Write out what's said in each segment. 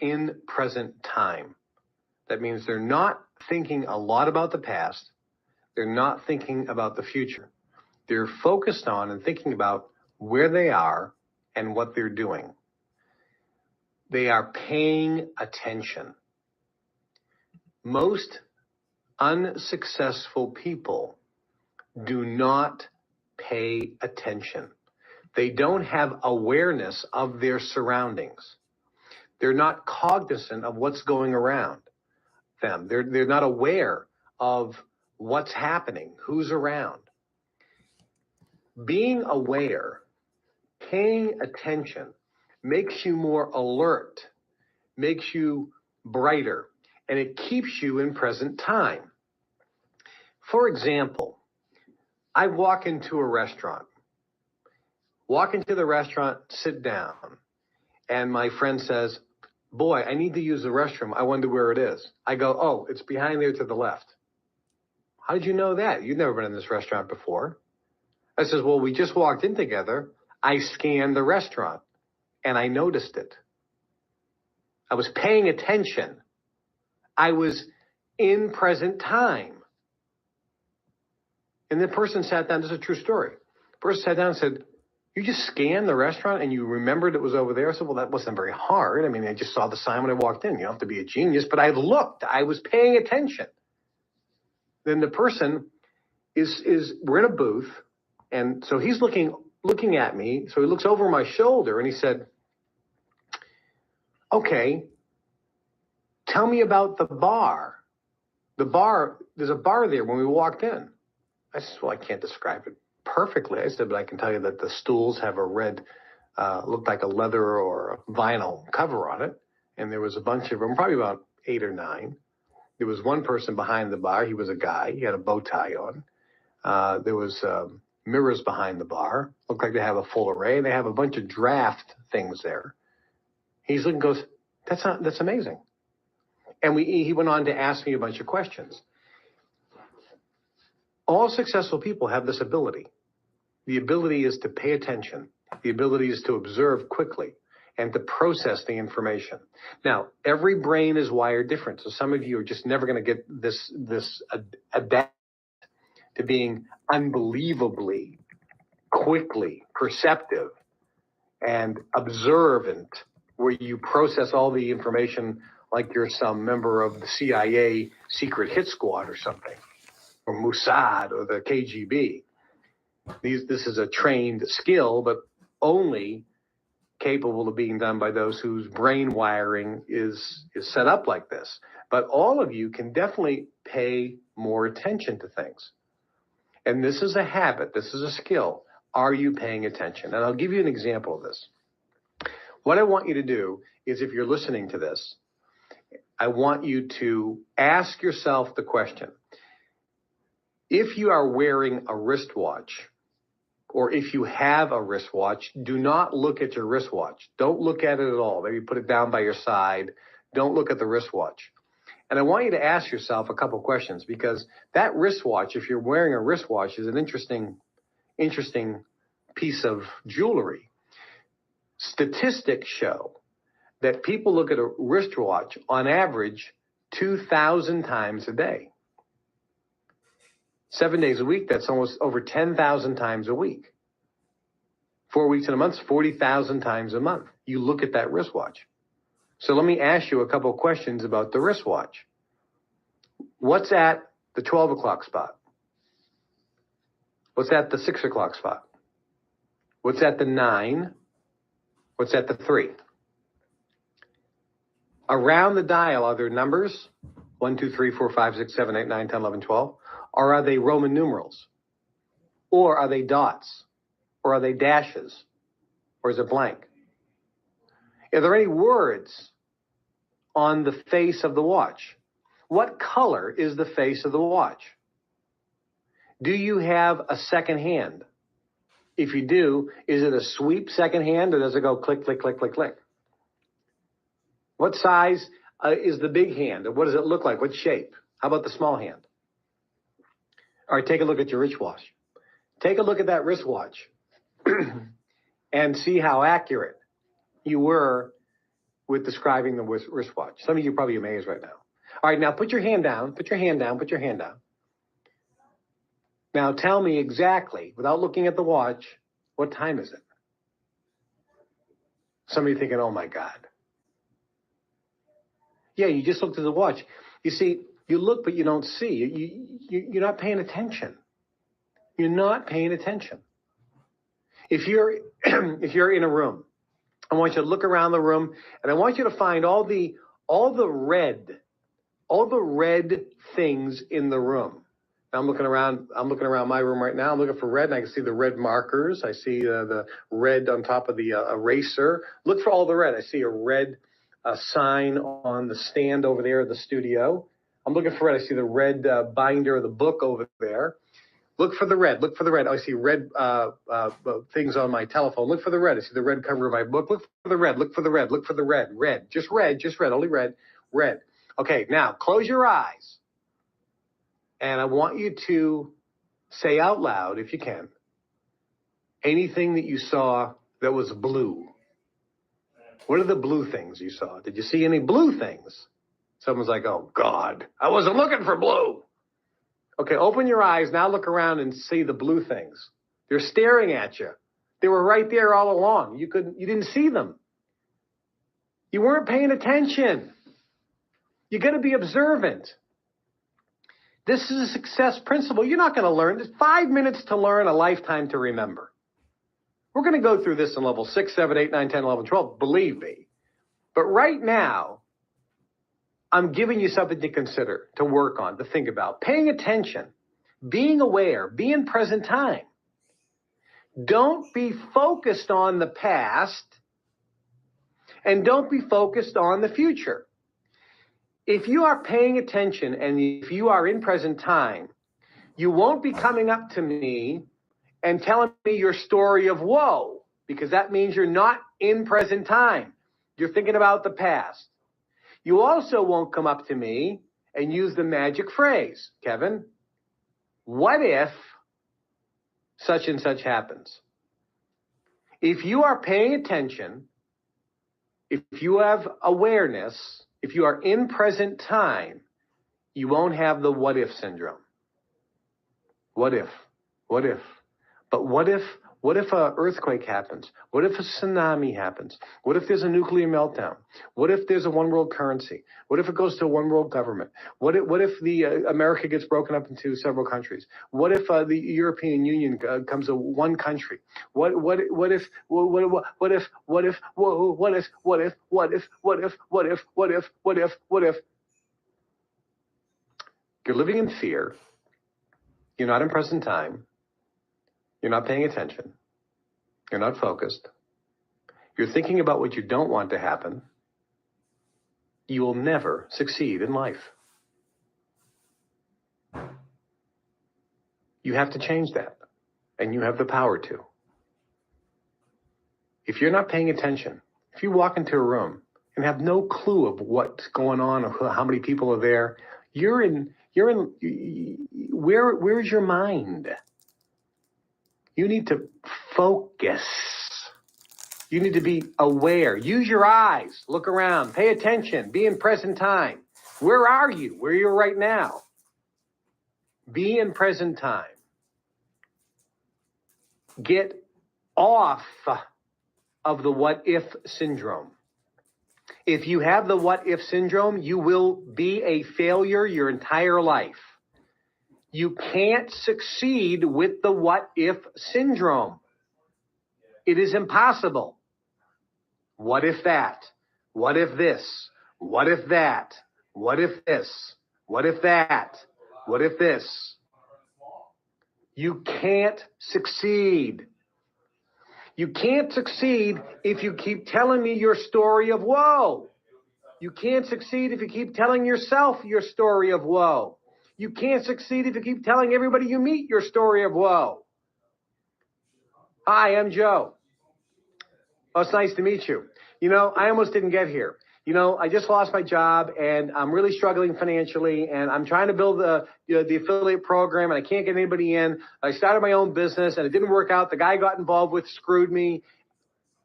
in present time. That means they're not thinking a lot about the past. They're not thinking about the future. They're focused on and thinking about where they are and what they're doing. They are paying attention. Most unsuccessful people do not pay attention. They don't have awareness of their surroundings. They're not cognizant of what's going around them. They're not aware of what's happening, who's around. Being aware, paying attention, makes you more alert, makes you brighter, and it keeps you in present time. For example, I walk into a restaurant, sit down, and my friend says, "Boy, I need to use the restroom. I wonder where it is." I go, "Oh, it's behind there to the left." "How did you know that? You've never been in this restaurant before." I says, "Well, we just walked in together. I scanned the restaurant and I noticed it. I was paying attention. I was in present time." And the person sat down. This is a true story. The person sat down and said, "You just scanned the restaurant and you remembered it was over there?" I said, "Well, that wasn't very hard. I mean, I just saw the sign when I walked in. You don't have to be a genius, but I looked. I was paying attention." Then the person we're in a booth, and so he's looking at me. So he looks over my shoulder and he said, "Okay, tell me about the bar. There's a bar there when we walked in." I said, "Well, I can't describe it perfectly." I said, "But I can tell you that the stools have a red, looked like a leather or a vinyl cover on it. And there was a bunch of them, probably about 8 or 9. There was one person behind the bar. He was a guy. He had a bow tie on. There was mirrors behind the bar. Looked like they have a full array. They have a bunch of draft things there." He's looking, goes, "That's amazing." And he went on to ask me a bunch of questions. All successful people have this ability. The ability is to pay attention. The ability is to observe quickly and to process the information. Now, every brain is wired different. So some of you are just never going to get this adapt to being unbelievably quickly perceptive and observant, where you process all the information like you're some member of the CIA secret hit squad or something, or Mossad or the KGB. This is a trained skill, but only capable of being done by those whose brain wiring is set up like this. But all of you can definitely pay more attention to things. And this is a habit. This is a skill. Are you paying attention? And I'll give you an example of this. What I want you to do is, if you're listening to this, I want you to ask yourself the question: if you are wearing a wristwatch, or if you have a wristwatch, do not look at your wristwatch. Don't look at it at all. Maybe put it down by your side. Don't look at the wristwatch. And I want you to ask yourself a couple questions, because that wristwatch, if you're wearing a wristwatch, is an interesting piece of jewelry. Statistics show that people look at a wristwatch on average 2,000 times a day. 7 days a week, that's almost over 10,000 times a week. 4 weeks in a month, 40,000 times a month. You look at that wristwatch. So let me ask you a couple of questions about the wristwatch. What's at the 12 o'clock spot? What's at the 6 o'clock spot? What's at the 9? What's at the 3? Around the dial, are there numbers? 1, 2, 3, 4, 5, 6, 7, 8, 9, 10, 11, 12? Or are they Roman numerals? Or are they dots? Or are they dashes? Or is it blank? Are there any words on the face of the watch? What color is the face of the watch? Do you have a second hand? If you do, is it a sweep second hand, or does it go click, click, click, click, click? What size is the big hand? Or what does it look like? What shape? How about the small hand? All right, take a look at your wristwatch. Take a look at that wristwatch and see how accurate you were with describing the wristwatch. Some of you are probably amazed right now. All right, now put your hand down. Put your hand down. Put your hand down. Now tell me exactly, without looking at the watch, what time is it? Some of you thinking, oh my God. Yeah, you just looked at the watch. You see, you look, but you don't see. You're not paying attention. You're not paying attention. If you're in a room, I want you to look around the room, and I want you to find all the red things in the room. Now I'm looking around my room right now. I'm looking for red, and I can see the red markers. I see the red on top of the eraser. Look for all the red. I see a red sign on the stand over there at the studio. I'm looking for red. I see the red binder of the book over there. Look for the red. Look for the red. Oh, I see red things on my telephone. Look for the red. I see the red cover of my book. Look for the red. Look for the red. Look for the red. Red. Just red. Just red. Only red. Red. Okay, now close your eyes. And I want you to say out loud, if you can, anything that you saw that was blue. What are the blue things you saw? Did you see any blue things? Someone's like, oh, God, I wasn't looking for blue. Okay, open your eyes. Now look around and see the blue things. They're staring at you. They were right there all along. You didn't see them. You weren't paying attention. You got to be observant. This is a success principle. You're not going to learn. There's 5 minutes to learn, a lifetime to remember. We're going to go through this in level 6, 7, 8, 9, 10, 11, 12, believe me. But right now, I'm giving you something to consider, to work on, to think about. Paying attention, being aware, being present time. Don't be focused on the past, and don't be focused on the future. If you are paying attention and if you are in present time, you won't be coming up to me and telling me your story of woe, because that means you're not in present time. You're thinking about the past. You also won't come up to me and use the magic phrase, Kevin, what if such and such happens? If you are paying attention, if you have awareness, if you are in present time, you won't have the what if syndrome. What if? What if? But what if an earthquake happens? What if a tsunami happens? What if there's a nuclear meltdown? What if there's a one world currency? What if it goes to a one world government? What if the America gets broken up into several countries? What if the European Union comes to one country? What if you're living in fear? You're not in present time. You're not paying attention. You're not focused. You're thinking about what you don't want to happen. You will never succeed in life. You have to change that, and you have the power to. If you're not paying attention, if you walk into a room and have no clue of what's going on or how many people are there, where's your mind? You need to focus. You need to be aware. Use your eyes. Look around. Pay attention. Be in present time. Where are you? Where you're right now. Be in present time. Get off of the what if syndrome. If you have the what if syndrome, you will be a failure your entire life. You can't succeed with the what if syndrome. It is impossible. What if that? What if this? What if that? What if this? What if that? What if this? You can't succeed. You can't succeed if you keep telling me your story of woe. You can't succeed if you keep telling yourself your story of woe. You can't succeed if you keep telling everybody you meet your story of woe. Hi, I'm Joe. Oh, it's nice to meet you. You know, I almost didn't get here. You know, I just lost my job, and I'm really struggling financially, and I'm trying to build the affiliate program, and I can't get anybody in. I started my own business, and it didn't work out. The guy I got involved with screwed me.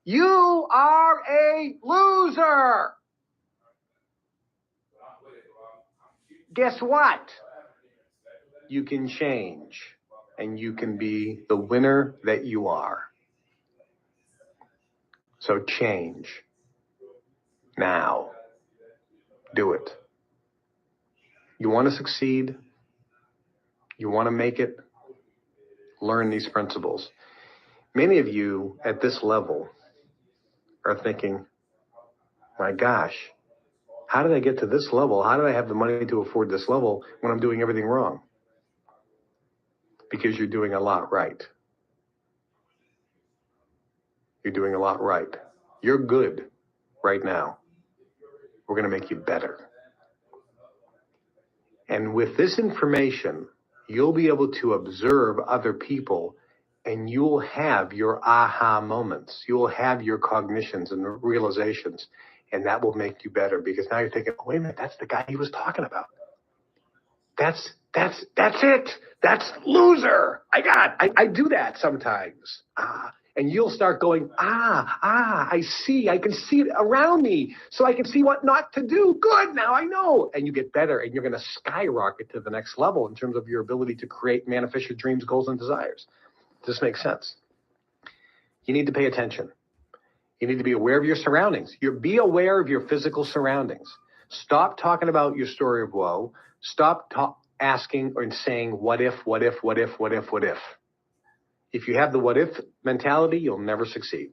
You are a loser. Guess what? You can change, and you can be the winner that you are. So change now. Do it. You want to succeed? You want to make it? Learn these principles. Many of you at this level are thinking, my gosh, how did I get to this level? How did I have the money to afford this level when I'm doing everything wrong? Because you're doing a lot right. You're doing a lot right. You're good right now. We're going to make you better. And with this information, you'll be able to observe other people, and you'll have your aha moments. You'll have your cognitions and realizations, and that will make you better, because now you're thinking, oh, wait a minute, that's the guy he was talking about. That's it. That's loser. I do that sometimes. And you'll start going, I see. I can see it around me, so I can see what not to do. Good, now I know. And you get better, and you're going to skyrocket to the next level in terms of your ability to create, manifest your dreams, goals, and desires. Does this make sense? You need to pay attention. You need to be aware of your surroundings. Be aware of your physical surroundings. Stop talking about your story of woe. Stop asking or saying, what if, what if, what if, what if, what if. If you have the what if mentality, you'll never succeed.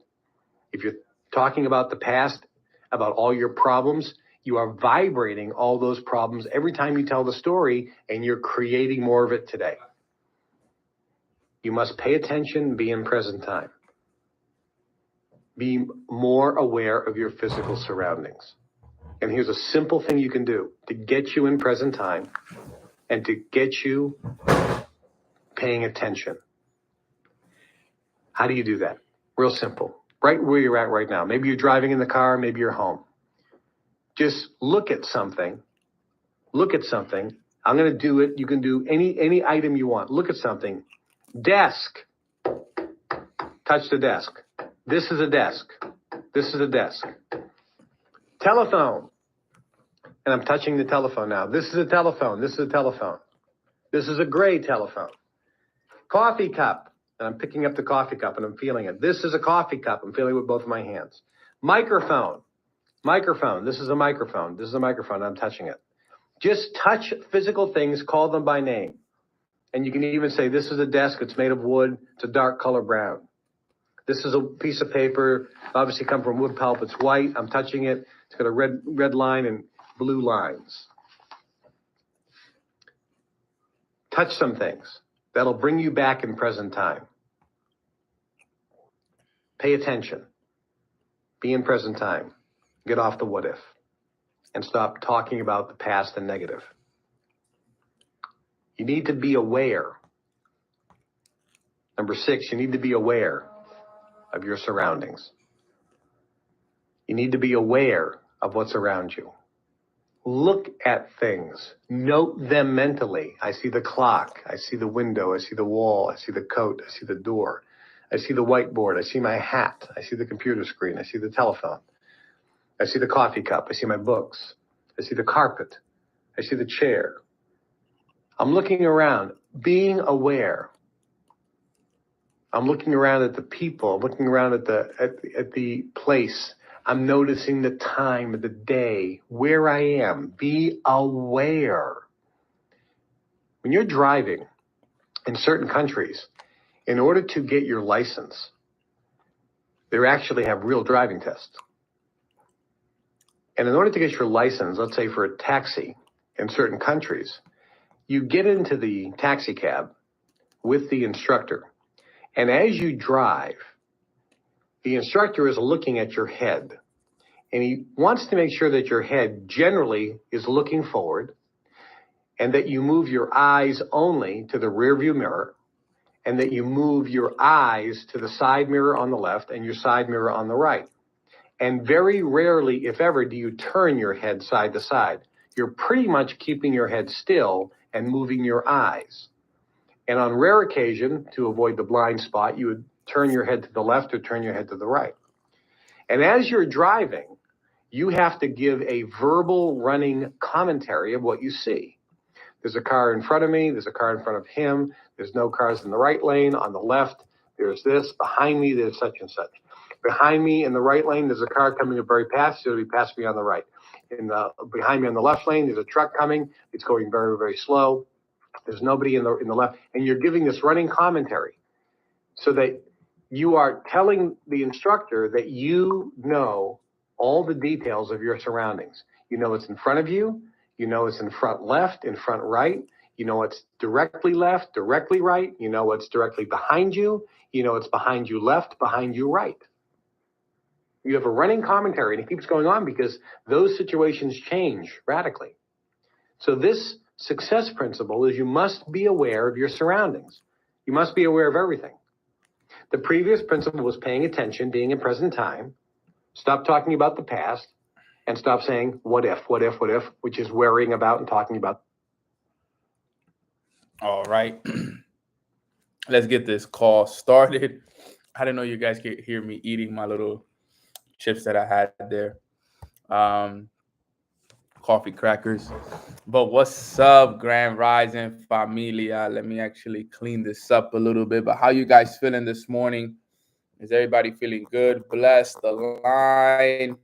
If you're talking about the past, about all your problems, you are vibrating all those problems every time you tell the story, and you're creating more of it today. You must pay attention, be in present time. Be more aware of your physical surroundings. And here's a simple thing you can do to get you in present time and to get you paying attention. How do you do that? Real simple. Right where you're at right now. Maybe you're driving in the car, maybe you're home. Just look at something. Look at something. I'm going to do it. You can do any item you want. Look at something. Desk. Touch the desk. This is a desk. This is a desk. Telephone. And I'm touching the telephone now. This is a telephone. This is a telephone. This is a gray telephone. Coffee cup. And I'm picking up the coffee cup and I'm feeling it. This is a coffee cup. I'm feeling it with both of my hands. Microphone. Microphone. This is a microphone. This is a microphone. I'm touching it. Just touch physical things. Call them by name. And you can even say, this is a desk. It's made of wood. It's a dark color brown. This is a piece of paper. Obviously come from wood pulp. It's white. I'm touching it. It's got a red line and blue lines. Touch some things. That'll bring you back in present time. Pay attention. Be in present time. Get off the what if. And stop talking about the past and negative. You need to be aware. Number 6, you need to be aware of your surroundings. You need to be aware of what's around you. Look at things. Note them mentally. I see the clock. I see the window. I see the wall. I see the coat. I see the door. I see the whiteboard. I see my hat. I see the computer screen. I see the telephone. I see the coffee cup. I see my books. I see the carpet. I see the chair. I'm looking around, being aware. I'm looking around at the people. I'm looking around at the place. I'm noticing the time of the day, where I am. Be aware. When you're driving in certain countries, in order to get your license, they actually have real driving tests. And in order to get your license, let's say for a taxi in certain countries, you get into the taxi cab with the instructor. And as you drive, the instructor is looking at your head. And he wants to make sure that your head generally is looking forward and that you move your eyes only to the rearview mirror and that you move your eyes to the side mirror on the left and your side mirror on the right. And very rarely, if ever, do you turn your head side to side. You're pretty much keeping your head still and moving your eyes. And on rare occasion, to avoid the blind spot, you would turn your head to the left or turn your head to the right. And as you're driving, you have to give a verbal running commentary of what you see. There's a car in front of me. There's a car in front of him. There's no cars in the right lane. On the left, there's this. Behind me, there's such and such. Behind me in the right lane, there's a car coming up very fast. So it'll be past me on the right. Behind me on the left lane, there's a truck coming. It's going very, very slow. There's nobody in the left. And you're giving this running commentary so that you are telling the instructor that you know all the details of your surroundings. You know what's in front of you. You know it's in front left, in front right. You know what's directly left, directly right. You know what's directly behind you. You know it's behind you left, behind you right. You have a running commentary, and it keeps going on because those situations change radically. So this success principle is you must be aware of your surroundings. You must be aware of everything. The previous principle was paying attention, being in present time. Stop talking about the past and stop saying, what if, which is worrying about and talking about. All right. Let's get this call started. I didn't know you guys could hear me eating my little chips that I had there. Coffee crackers. But what's up, Grand Rising Familia? Let me actually clean this up a little bit. But how you guys feeling this morning? Is everybody feeling good, blessed, aligned?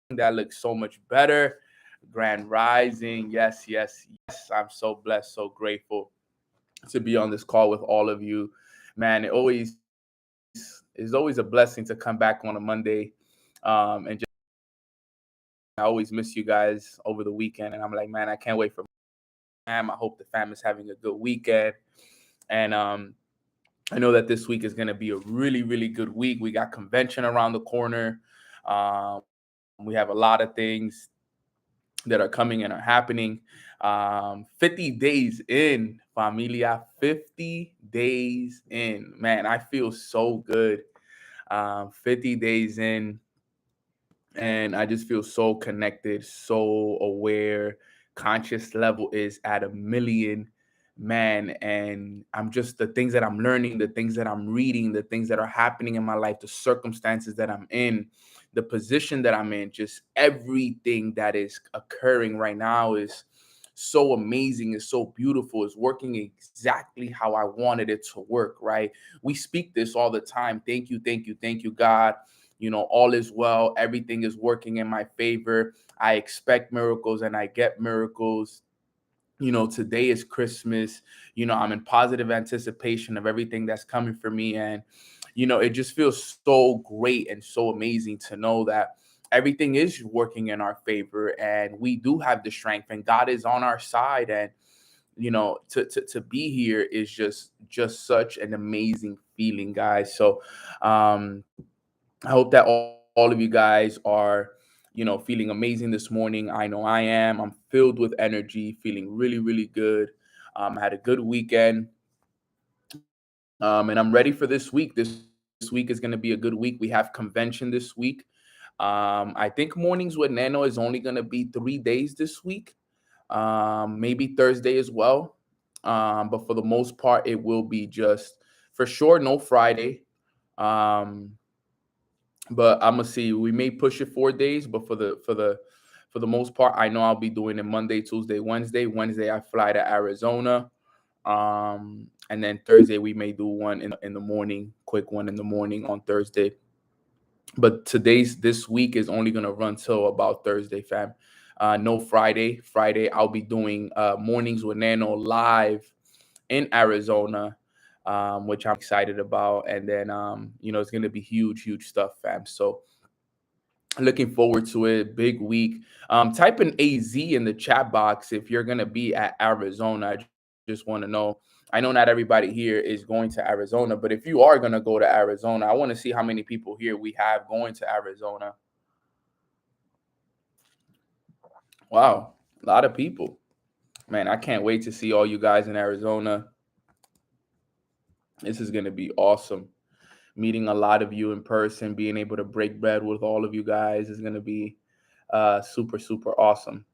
That looks so much better. Grand Rising. Yes, yes, yes. I'm so blessed, so grateful to be on this call with all of you. Man, it's always a blessing to come back on a Monday. And just I always miss you guys over the weekend. And I'm like, man, I can't wait for fam. I hope the fam is having a good weekend. And I know that this week is going to be a really, really good week. We got convention around the corner. We have a lot of things that are coming and are happening. 50 days in, familia, 50 days in. Man, I feel so good. 50 days in, and I just feel so connected, so aware. Conscious level is at 1,000,000, man. And I'm just, the things that I'm learning, the things that I'm reading, the things that are happening in my life, the circumstances that I'm in, the position that I'm in, just everything that is occurring right now is so amazing, is so beautiful, is working exactly how I wanted it to work, right? We speak this all the time. Thank you, thank you, thank you, God. You know, all is well. Everything is working in my favor. I expect miracles and I get miracles. You know, today is Christmas. You know, I'm in positive anticipation of everything that's coming for me. And, you know, it just feels so great and so amazing to know that everything is working in our favor and we do have the strength and God is on our side. And, you know, to be here is just such an amazing feeling, guys. So I hope that all of you guys are, you know, feeling amazing this morning. I know I am. I'm filled with energy, feeling really, really good. I had a good weekend, and I'm ready for this week. This week is going to be a good week. We have convention this week. I think Mornings with Nano is only going to be 3 days this week, maybe Thursday as well. But for the most part, it will be just for sure no Friday. But I'm gonna see. We may push it 4 days, but for the most part, I know I'll be doing it Monday, Tuesday, Wednesday. Wednesday I fly to Arizona, and then Thursday we may do one in the morning, quick one in the morning on Thursday. But this week is only gonna run till about Thursday, fam. No Friday. Friday I'll be doing Mornings with Nano live in Arizona, which I'm excited about. And then, you know, it's going to be huge, huge stuff, fam. So looking forward to it. Big week. Type in AZ in the chat box if you're going to be at Arizona. I just want to know. I know not everybody here is going to Arizona, but if you are going to go to Arizona, I want to see how many people here we have going to Arizona. Wow, a lot of people. Man, I can't wait to see all you guys in Arizona. This is going to be awesome. Meeting a lot of you in person, being able to break bread with all of you guys is going to be super, super awesome.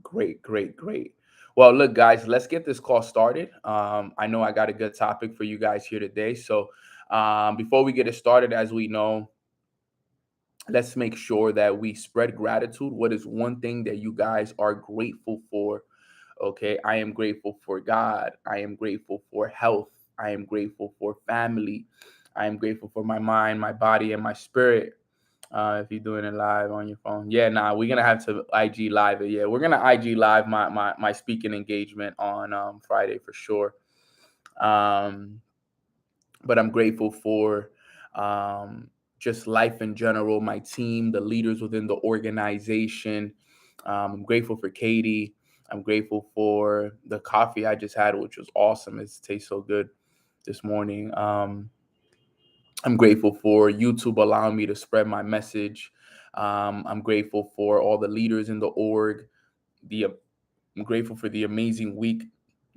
Great, great, great. Well, look, guys, let's get this call started. I know I got a good topic for you guys here today. So before we get it started, as we know, Let's make sure that we spread gratitude. What is one thing that you guys are grateful for? Okay, I am grateful for God. I am grateful for health. I am grateful for family. I am grateful for my mind, my body, and my spirit. If you're doing it live on your phone, yeah, nah, we're gonna have to IG live it. Yeah, we're gonna IG live my speaking engagement on Friday for sure. Um, but I'm grateful for um, just life in general, my team, the leaders within the organization. I'm grateful for Katie. I'm grateful for the coffee I just had, which was awesome. It tastes so good this morning. I'm grateful for YouTube allowing me to spread my message. I'm grateful for all the leaders in the org. I'm grateful for the amazing week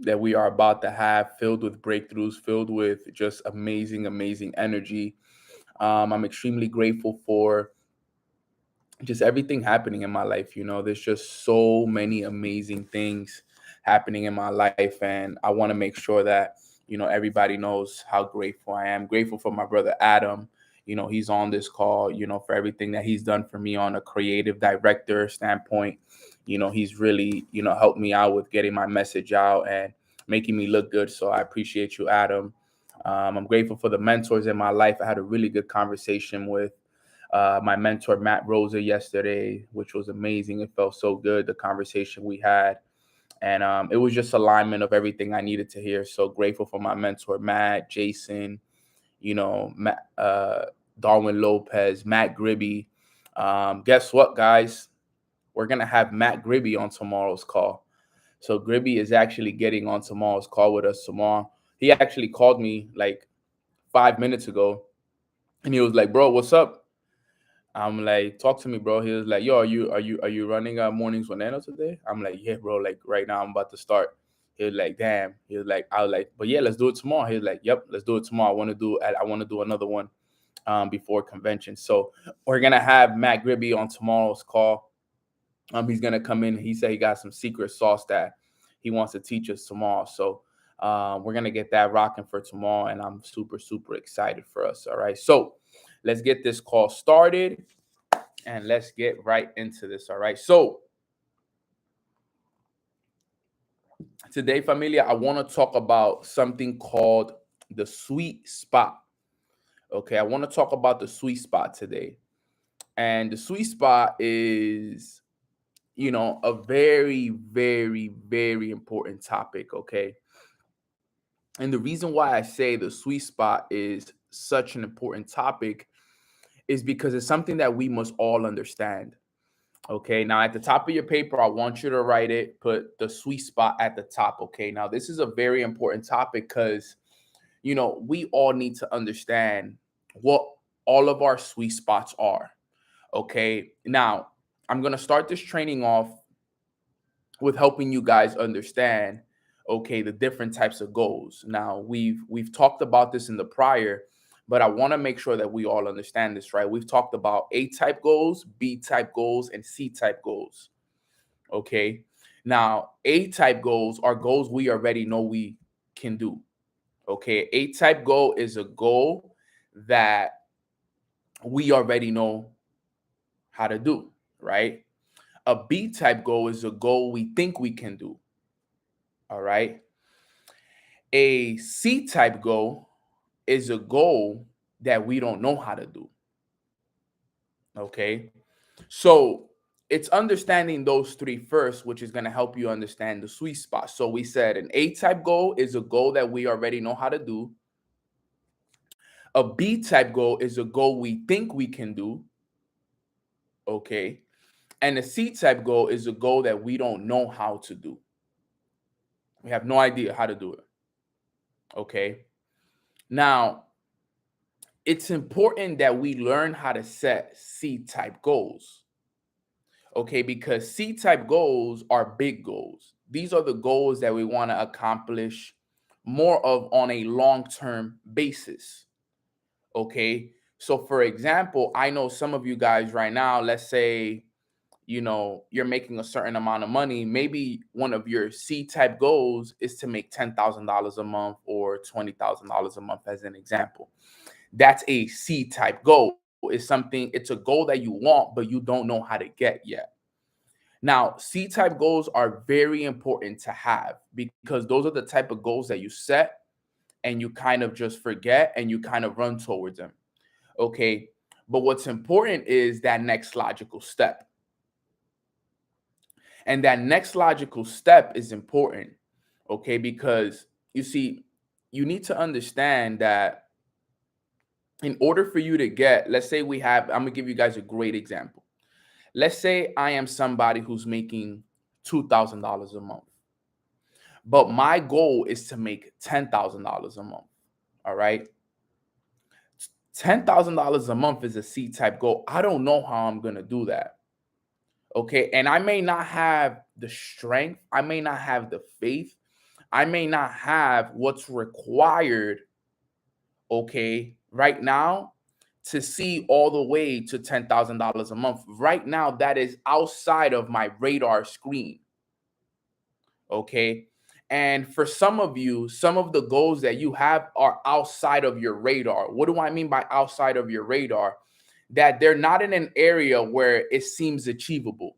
that we are about to have, filled with breakthroughs, filled with just amazing, amazing energy. I'm extremely grateful for just everything happening in my life. There's just so many amazing things happening in my life, and I want to make sure that everybody knows how grateful I am. Grateful for my brother Adam. He's on this call, for everything that he's done for me on a creative director standpoint. He's really helped me out with getting my message out and making me look good, so I appreciate you, Adam. I'm grateful for the mentors in my life. I had a really good conversation with my mentor, Matt Rosa, yesterday, which was amazing. It felt so good, the conversation we had. And it was just alignment of everything I needed to hear. So grateful for my mentor, Matt, Jason, Matt, Darwin Lopez, Matt Gribby. Guess what, guys? We're going to have Matt Gribby on tomorrow's call. So Gribby is actually getting on tomorrow's call with us tomorrow. He actually called me like 5 minutes ago, and he was like, "Bro, what's up?" I'm like, "Talk to me, bro." He was like, "Yo, are you running mornings with Nano today?" I'm like, "Yeah, bro. Like right now, I'm about to start." He was like, "Damn." He was like, "I was like, but yeah, let's do it tomorrow." He was like, "Yep, let's do it tomorrow. I want to do another one before convention." So we're gonna have Matt Gribby on tomorrow's call. He's gonna come in. He said he got some secret sauce that he wants to teach us tomorrow. So we're gonna get that rocking for tomorrow, and I'm super, super excited for us. All right. So let's get this call started and let's get right into this. All right. So today, familia, I want to talk about something called the sweet spot. Okay. I want to talk about the sweet spot today. And the sweet spot is a very, very, very important topic. Okay. And the reason why I say the sweet spot is such an important topic is because it's something that we must all understand. Okay. Now, at the top of your paper, I want you to write it, put the sweet spot at the top. Okay. Now, this is a very important topic because, we all need to understand what all of our sweet spots are. Okay. Now, I'm going to start this training off with helping you guys understand the different types of goals. Now we've talked about this in the prior, but I want to make sure that we all understand this, right? We've talked about A type goals, B type goals, and C type goals. Okay. Now A type goals are goals we already know we can do. Okay. A type goal is a goal that we already know how to do, right? A B type goal is a goal we think we can do. All right. A C type goal is a goal that we don't know how to do. Okay. So it's understanding those three first, which is going to help you understand the sweet spot. So we said an A type goal is a goal that we already know how to do. A B type goal is a goal we think we can do. Okay. And a C type goal is a goal that we don't know how to do. We have no idea how to do it. Okay. Now, it's important that we learn how to set C type goals. Okay, because C type goals are big goals. These are the goals that we want to accomplish more of on a long term basis. Okay, so for example, I know some of you guys right now, let's say, you're making a certain amount of money. Maybe one of your C type goals is to make $10,000 a month or $20,000 a month, as an example. That's a C type goal. is something, it's a goal that you want, but you don't know how to get yet. Now, C-type goals are very important to have because those are the type of goals that you set and you kind of just forget and you kind of run towards them. Okay. But what's important is that next logical step. And that next logical step is important. Okay. Because you see, you need to understand that in order for you to get, let's say I'm going to give you guys a great example. Let's say I am somebody who's making $2,000 a month, but my goal is to make $10,000 a month. All right. $10,000 a month is a C-type goal. I don't know how I'm going to do that. Okay. And I may not have the strength. I may not have the faith. I may not have what's required, okay, right now to see all the way to $10,000 a month. Right now, that is outside of my radar screen. Okay. And for some of you, some of the goals that you have are outside of your radar. What do I mean by outside of your radar? That they're not in an area where it seems achievable.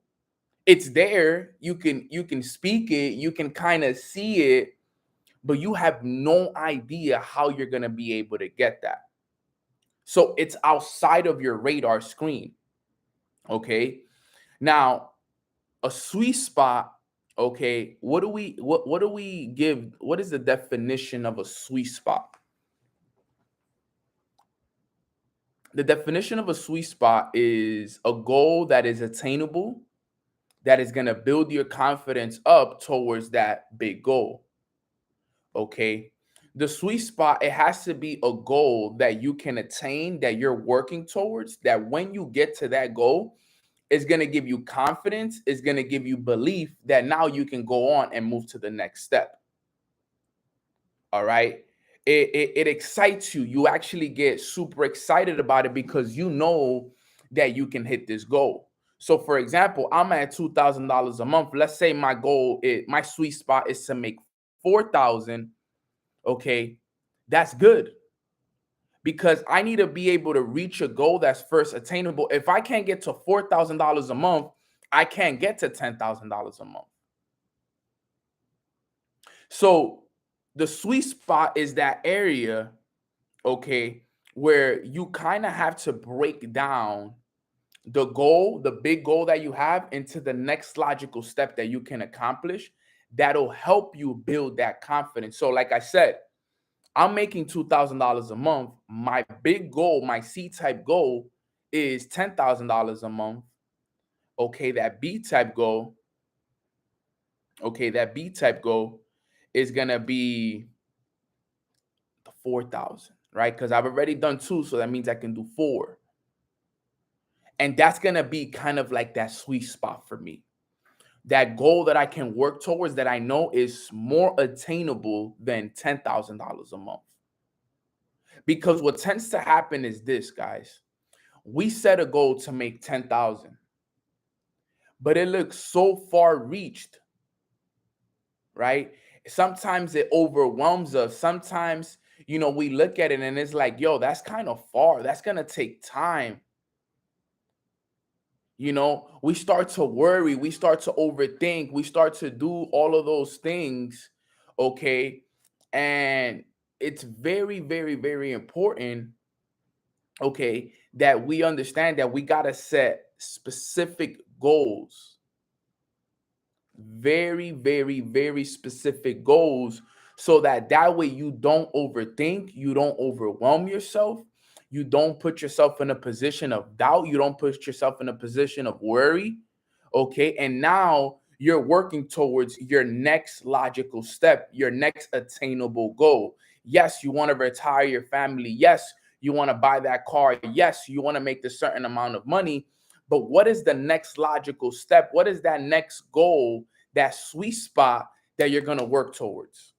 It's there. You can speak it, you can kind of see it, but you have no idea how you're going to be able to get that. So it's outside of your radar screen. Okay. Now, a sweet spot. Okay. What do we give? What is the definition of a sweet spot? The definition of a sweet spot is a goal that is attainable, that is going to build your confidence up towards that big goal. Okay. The sweet spot, it has to be a goal that you can attain, that you're working towards, that when you get to that goal, it's going to give you confidence. It's going to give you belief that now you can go on and move to the next step. All right. It excites you. You actually get super excited about it because you know that you can hit this goal. So for example, I'm at $2,000 a month. Let's say my goal is, my sweet spot is to make 4,000. Okay. That's good. Because I need to be able to reach a goal that's first attainable. If I can't get to $4,000 a month, I can't get to $10,000 a month. So the sweet spot is that area, okay, where you kind of have to break down the goal, the big goal that you have, into the next logical step that you can accomplish that'll help you build that confidence. So like I said, I'm making $2,000 a month. My big goal, my C-type goal is $10,000 a month. Okay, that B-type goal, is going to be 4,000, right? Because I've already done 2, so that means I can do 4. And that's going to be kind of like that sweet spot for me. That goal that I can work towards that I know is more attainable than $10,000 a month. Because what tends to happen is this, guys. We set a goal to make 10,000, but it looks so far reached, right? Sometimes it overwhelms us. Sometimes, we look at it and it's like, yo, that's kind of far. That's going to take time. We start to worry. We start to overthink. We start to do all of those things. Okay. And it's very, very, very important, okay, that we understand that we got to set specific goals. Very, very, very specific goals, so that way you don't overthink, you don't overwhelm yourself, you don't put yourself in a position of doubt, you don't put yourself in a position of worry. Okay. And now you're working towards your next logical step, your next attainable goal. Yes, you want to retire your family. Yes, you want to buy that car. Yes, you want to make this certain amount of money. But what is the next logical step? What is that next goal, that sweet spot that you're going to work towards?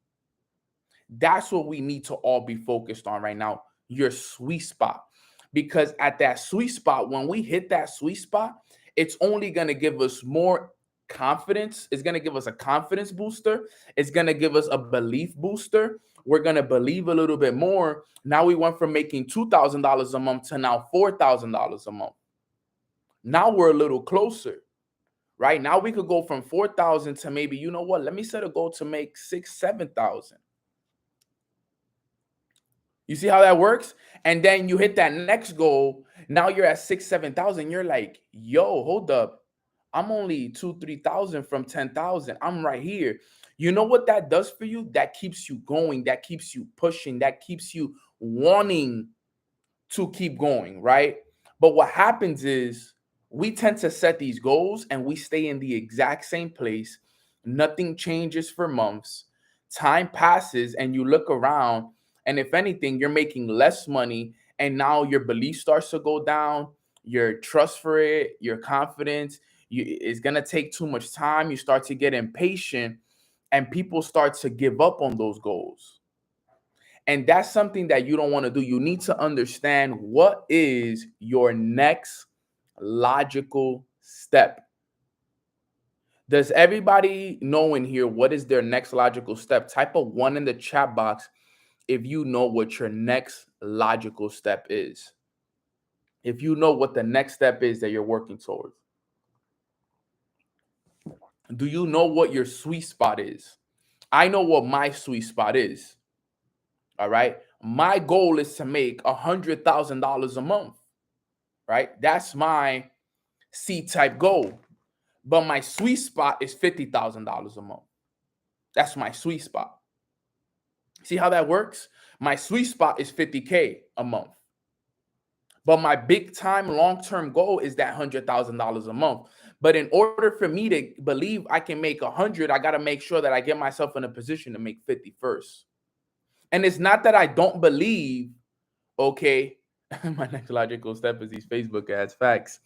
That's what we need to all be focused on right now, your sweet spot. Because at that sweet spot, when we hit that sweet spot, it's only going to give us more confidence. It's going to give us a confidence booster. It's going to give us a belief booster. We're going to believe a little bit more. Now we went from making $2,000 a month to now $4,000 a month. Now we're a little closer, right? Now we could go from 4,000 to maybe, you know what? Let me set a goal to make 6, 7,000. You see how that works? And then you hit that next goal. Now you're at 6, 7,000. You're like, yo, hold up. I'm only 2, 3,000 from 10,000. I'm right here. You know what that does for you? That keeps you going. That keeps you pushing. That keeps you wanting to keep going, right? But what happens is we tend to set these goals and we stay in the exact same place. Nothing changes for months. Time passes and you look around, and if anything, you're making less money. And now your belief starts to go down, your trust for it, your confidence. It's going to take too much time. You start to get impatient and people start to give up on those goals. And that's something that you don't want to do. You need to understand what is your next logical step. Does everybody know in here what is their next logical step? Type a 1 in the chat box if you know what your next logical step is. If you know what the next step is that you're working towards. Do you know what your sweet spot is? I know what my sweet spot is. All right. My goal is to make $100,000 a month. Right. That's my C-type goal. But my sweet spot is $50,000 a month. That's my sweet spot. See how that works? My sweet spot is $50K a month. But my big time long-term goal is that $100,000 a month. But in order for me to believe I can make 100, I got to make sure that I get myself in a position to make 50 first. And it's not that I don't believe, okay, my next logical step is these Facebook ads, facts,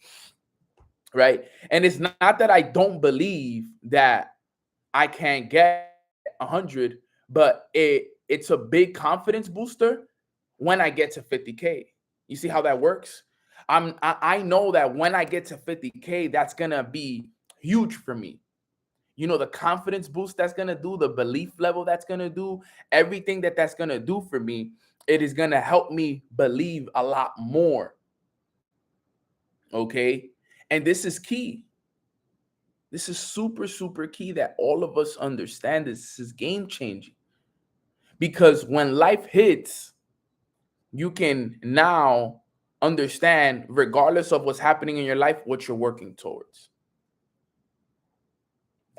right? And it's not that I don't believe that I can't get 100, but it's a big confidence booster when I get to 50K. You see how that works? I know that when I get to 50K, that's gonna be huge for me. You know, the confidence boost that's gonna do, the belief level that's gonna do, everything that's gonna do for me, it is gonna help me believe a lot more. Okay, and this is key. This is super, super key that all of us understand. This is game changing. Because when life hits, you can now understand, regardless of what's happening in your life, what you're working towards.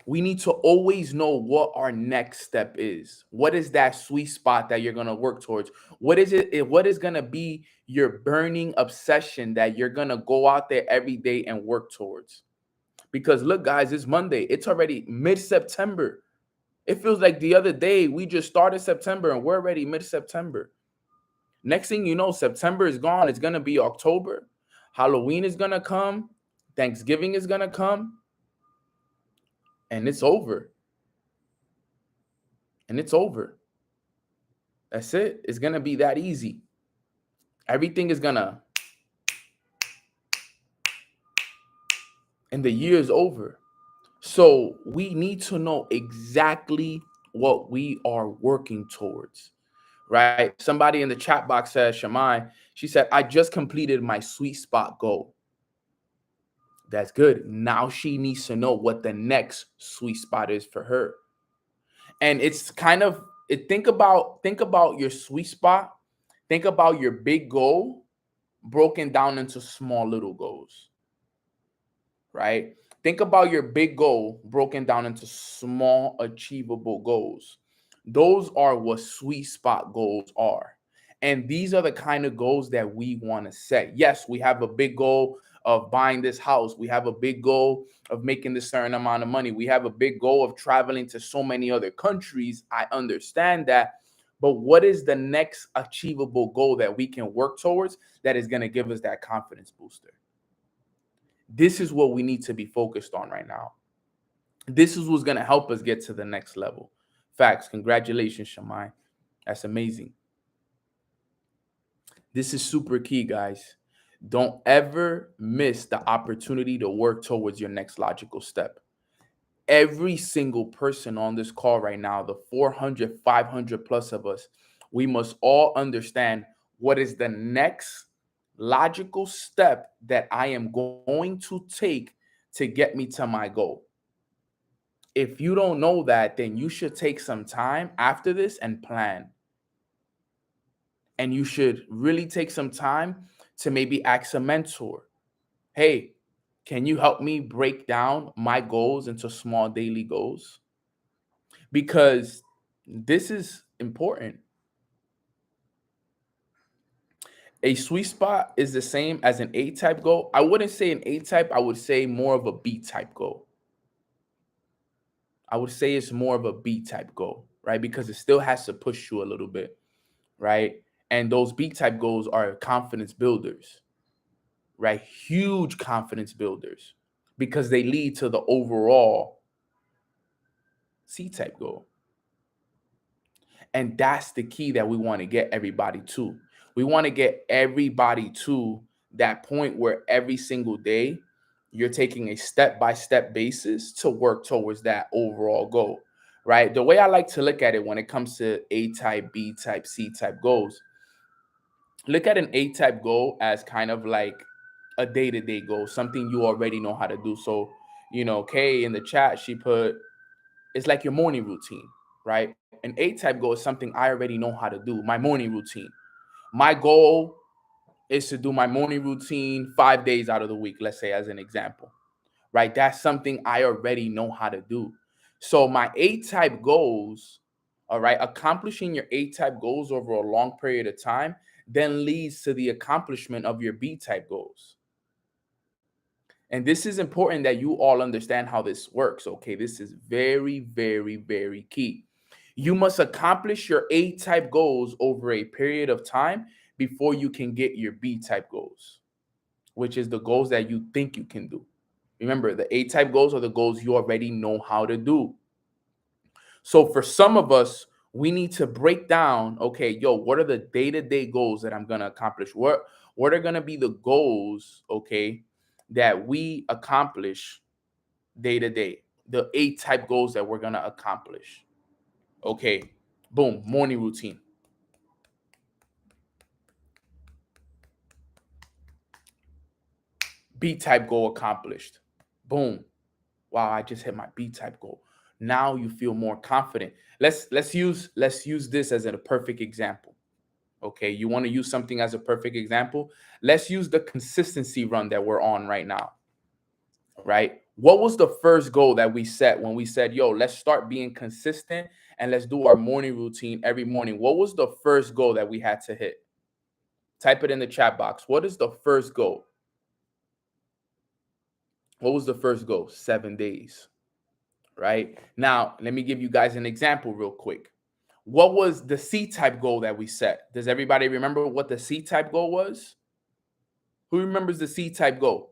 We need to always know what our next step is. What is that sweet spot that you're going to work towards? What is it? What is going to be your burning obsession that you're going to go out there every day and work towards? Because look, guys, it's Monday. It's already mid-September. It feels like the other day we just started September and we're already mid-September. Next thing you know, September is gone. It's going to be October. Halloween is going to come. Thanksgiving is going to come. And it's over. And it's over. That's it. It's going to be that easy. Everything is going to. And the year is over. So we need to know exactly what we are working towards. Right? Somebody in the chat box says, Shamai, she said, I just completed my sweet spot goal. That's good. Now she needs to know what the next sweet spot is for her. And it's kind of, think about your sweet spot. Think about your big goal broken down into small little goals. Right? Think about your big goal broken down into small achievable goals. Those are what sweet spot goals are. And these are the kind of goals that we want to set. Yes, we have a big goal of buying this house. We have a big goal of making this certain amount of money. We have a big goal of traveling to so many other countries. I understand that. But what is the next achievable goal that we can work towards that is going to give us that confidence booster? This is what we need to be focused on right now. This is what's going to help us get to the next level. Facts. Congratulations, Shamai. That's amazing. This is super key, guys. Don't ever miss the opportunity to work towards your next logical step. every single person on this call right now, the 400, 500 plus of us, we must all understand what is the next logical step that I am going to take to get me to my goal. If you don't know that, then you should take some time after this and plan. And you should really take some time to maybe ask a mentor. Hey, can you help me break down my goals into small daily goals? Because this is important. A sweet spot is the same as an A type goal. I wouldn't say an A type, I would say more of a B type goal. I would say it's more of a B type goal, right? Because it still has to push you a little bit, right? And those B type goals are confidence builders, right? Huge confidence builders because they lead to the overall C type goal. And that's the key that we want to get everybody to. We want to get everybody to that point where every single day you're taking a step-by-step basis to work towards that overall goal, right? The way I like to look at it when it comes to A type, B type, C type goals, look at an A type goal as kind of like a day-to-day goal, something you already know how to do. So, Kay in the chat, she put, it's like your morning routine, right? An A type goal is something I already know how to do, my morning routine. My goal is to do my morning routine 5 days out of the week, let's say, as an example, right? That's something I already know how to do. So my A type goals, all right, accomplishing your A type goals over a long period of time then leads to the accomplishment of your B type goals. And this is important that you all understand how this works, okay? This is very, very, very key. You must accomplish your A type goals over a period of time before you can get your B type goals, which is the goals that you think you can do. Remember, the A type goals are the goals you already know how to do. So for some of us, we need to break down, okay, what are the day-to-day goals that I'm going to accomplish? What are going to be the goals, okay, that we accomplish day to day? The A type goals that we're going to accomplish. Okay, boom, morning routine. B type goal accomplished. Boom. Wow, I just hit my B type goal. Now you feel more confident. Let's use this as a perfect example. Okay, you want to use something as a perfect example? Let's use the consistency run that we're on right now. Right? What was the first goal that we set when we said, let's start being consistent and let's do our morning routine every morning? What was the first goal that we had to hit? Type it in the chat box. What is the first goal? What was the first goal? 7 days. Right? Now, let me give you guys an example real quick. What was the C type goal that we set? Does everybody remember what the C type goal was? Who remembers the C type goal?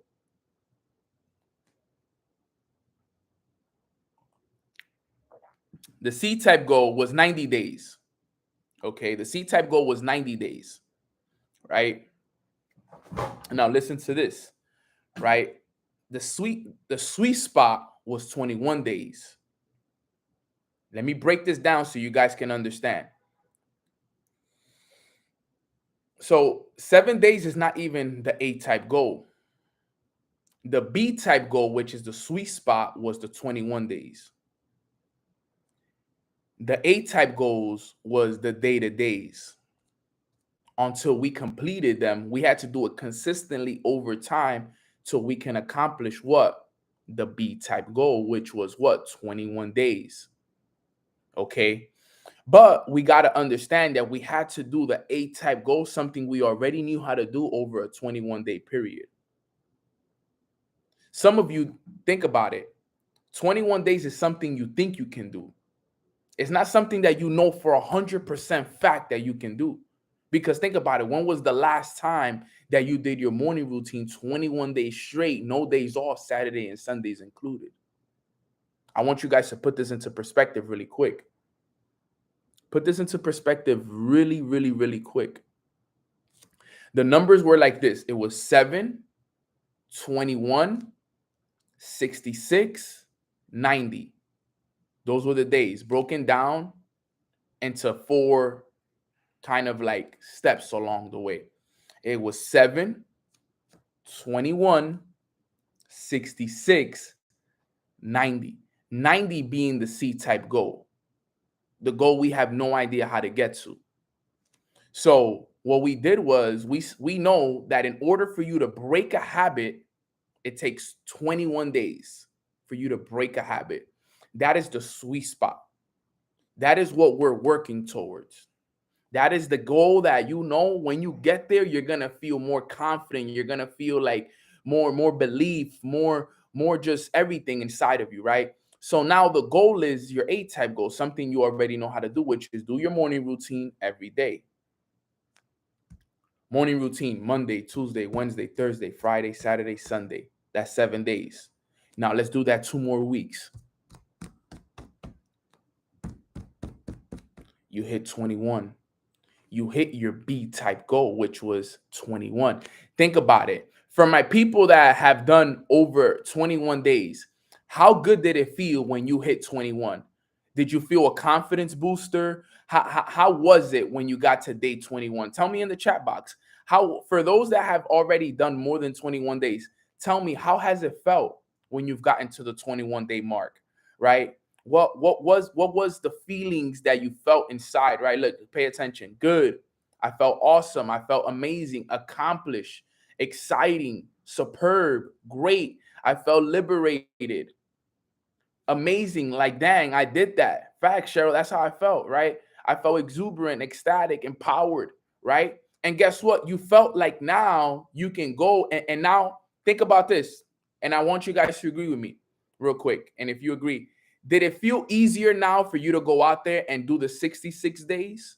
The C type goal was 90 days. Okay, the C type goal was 90 days. Right? Now listen to this. Right? The sweet spot was 21 days. Let me break this down so you guys can understand. So 7 days is not even the A type goal. The B type goal, which is the sweet spot, was the 21 days. The A type goals was the day-to-days. Until we completed them, we had to do it consistently over time till we can accomplish what? The B type goal, which was what? 21 days. Okay. But we got to understand that we had to do the A type goal, something we already knew how to do over a 21-day period. Some of you think about it. 21 days is something you think you can do. It's not something that you know for 100% fact that you can do. Because think about it. When was the last time that you did your morning routine 21 days straight, no days off, Saturday and Sundays included? I want you guys to put this into perspective really quick. Put this into perspective really, really, really quick. The numbers were like this. It was 7, 21, 66, 90. Those were the days broken down into 4 kind of like steps along the way. It was 7, 21, 66, 90. 90 being the C-type goal, the goal we have no idea how to get to. So what we did was we know that in order for you to break a habit, it takes 21 days for you to break a habit. That is the sweet spot. That is what we're working towards. That is the goal that, you know, when you get there, you're going to feel more confident. You're going to feel like more belief, more just everything inside of you, right? So now the goal is your A-type goal, something you already know how to do, which is do your morning routine every day. Morning routine, Monday, Tuesday, Wednesday, Thursday, Friday, Saturday, Sunday. That's 7 days. Now let's do that 2 more weeks. You hit 21. You hit your B-type goal, which was 21. Think about it. For my people that have done over 21 days, how good did it feel when you hit 21? Did you feel a confidence booster? How was it when you got to day 21? Tell me in the chat box. How, for those that have already done more than 21 days, tell me, how has it felt when you've gotten to the 21-day mark, right? What was the feelings that you felt inside, right? Look, pay attention. Good. I felt awesome. I felt amazing, accomplished, exciting, superb, great. I felt liberated, amazing. Like, dang, I did that. Facts, Cheryl. That's how I felt, right? I felt exuberant, ecstatic, empowered, right? And guess what? You felt like now you can go and now think about this. And I want you guys to agree with me real quick. And if you agree, did it feel easier now for you to go out there and do the 66 days?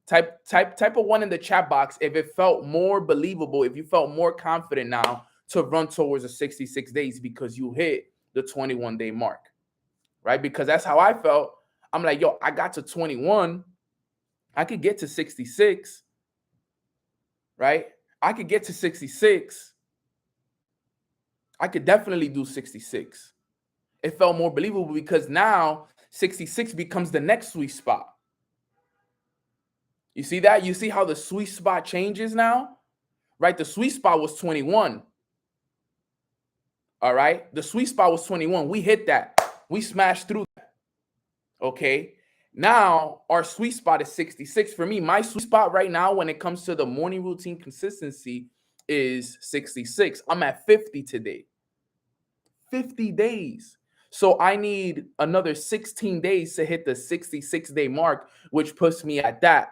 Type a 1 in the chat box if it felt more believable, if you felt more confident now to run towards the 66 days because you hit the 21-day mark, right? Because that's how I felt. I'm like, yo, I got to 21. I could get to 66, right? I could get to 66. I could definitely do 66. It felt more believable because now 66 becomes the next sweet spot. You see that? You see how the sweet spot changes now, right? The sweet spot was 21. All right. The sweet spot was 21. We hit that. We smashed through that. Okay. Now our sweet spot is 66. For me, my sweet spot right now when it comes to the morning routine consistency is 66. I'm at 50 today. 50 days. So I need another 16 days to hit the 66-day mark, which puts me at that.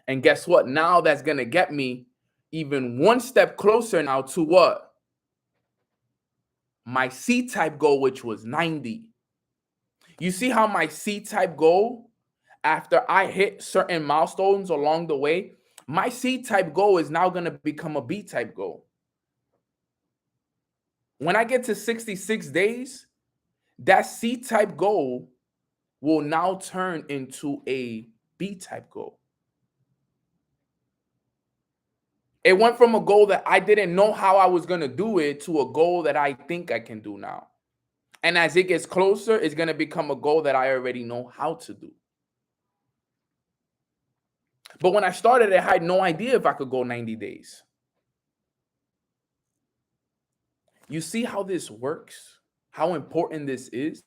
And guess what? Now that's going to get me even one step closer now to what? My C-type goal, which was 90. You see how my C-type goal, after I hit certain milestones along the way, my C-type goal is now going to become a B-type goal. When I get to 66 days, that C-type goal will now turn into a B-type goal. It went from a goal that I didn't know how I was going to do it to a goal that I think I can do now. And as it gets closer, it's going to become a goal that I already know how to do. But when I started, I had no idea if I could go 90 days. You see how this works? How important this is?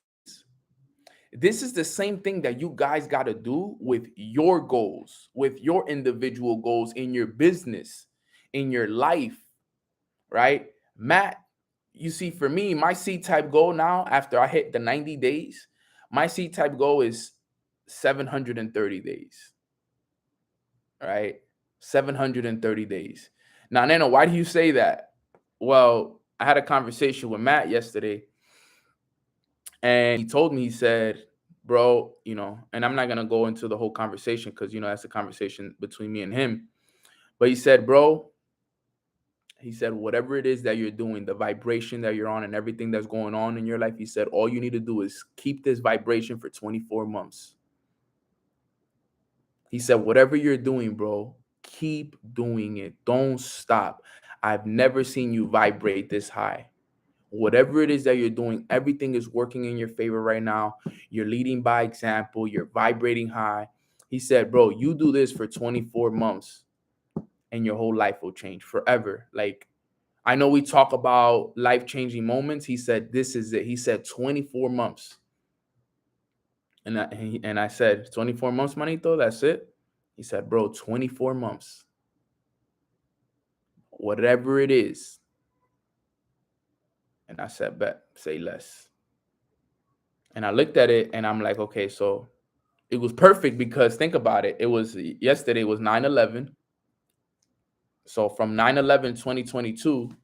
This is the same thing that you guys got to do with your goals, with your individual goals in your business, in your life, right? Matt, you see, for me, my C-type goal now, after I hit the 90 days, my C-type goal is 730 days, right? 730 days. Now, Nano, why do you say that? Well, I had a conversation with Matt yesterday, and he told me, he said, bro, you know, and I'm not going to go into the whole conversation because, you know, that's a conversation between me and him. But he said, bro, he said, whatever it is that you're doing, the vibration that you're on and everything that's going on in your life, he said, all you need to do is keep this vibration for 24 months. He said, whatever you're doing, bro, keep doing it. Don't stop. I've never seen you vibrate this high. Whatever it is that you're doing, everything is working in your favor right now. You're leading by example. You're vibrating high. He said, bro, you do this for 24 months and your whole life will change forever. Like, I know we talk about life-changing moments. He said, this is it. He said 24 months. And I said, 24 months, manito, that's it? He said, bro, 24 months. Whatever it is. And I said, bet, say less. And I looked at it and I'm like, okay, so it was perfect because think about it. It was yesterday was 9/11. So from 9/11 2022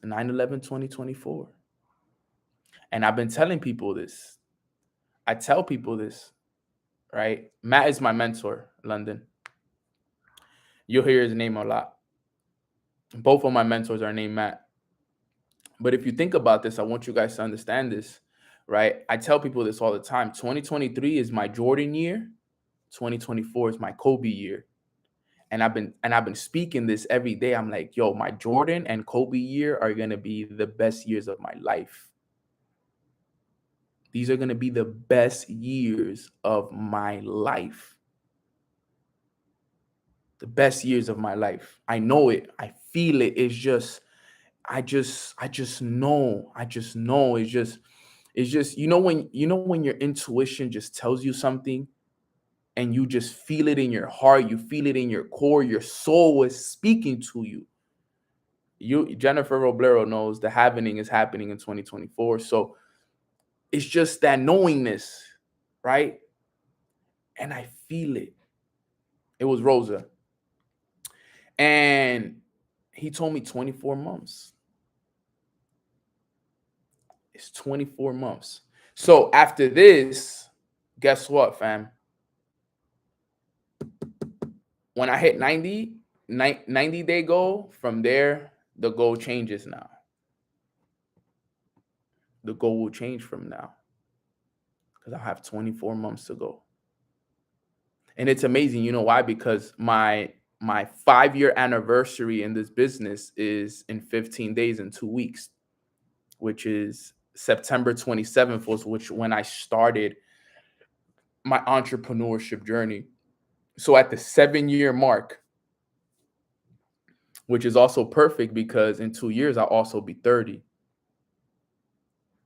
to 9/11 2024. And I've been telling people this. I tell people this, right? Matt is my mentor, London. You'll hear his name a lot. Both of my mentors are named Matt. But if you think about this, I want you guys to understand this, right? I tell people this all the time. 2023 is my Jordan year. 2024 is my Kobe year. And I've been speaking this every day. I'm like, yo, my Jordan and Kobe year are going to be the best years of my life. These are going to be the best years of my life. The best years of my life. I know it. I feel it. It's just, I just know. It's just, when your intuition just tells you something and you just feel it in your heart, you feel it in your core, your soul is speaking to you. Jennifer Roblero knows the happening is happening in 2024. So it's just that knowingness, right? And I feel it. It was Rosa. And he told me 24 months. It's 24 months. So after this, guess what, fam? When I hit 90-day goal, from there, the goal changes now. The goal will change from now because I'll have 24 months to go. And it's amazing. You know why? Because my 5-year anniversary in this business is in 15 days and 2 weeks, which is September 27th was when I started my entrepreneurship journey. So at the 7-year mark, which is also perfect because in 2 years, I'll also be 30.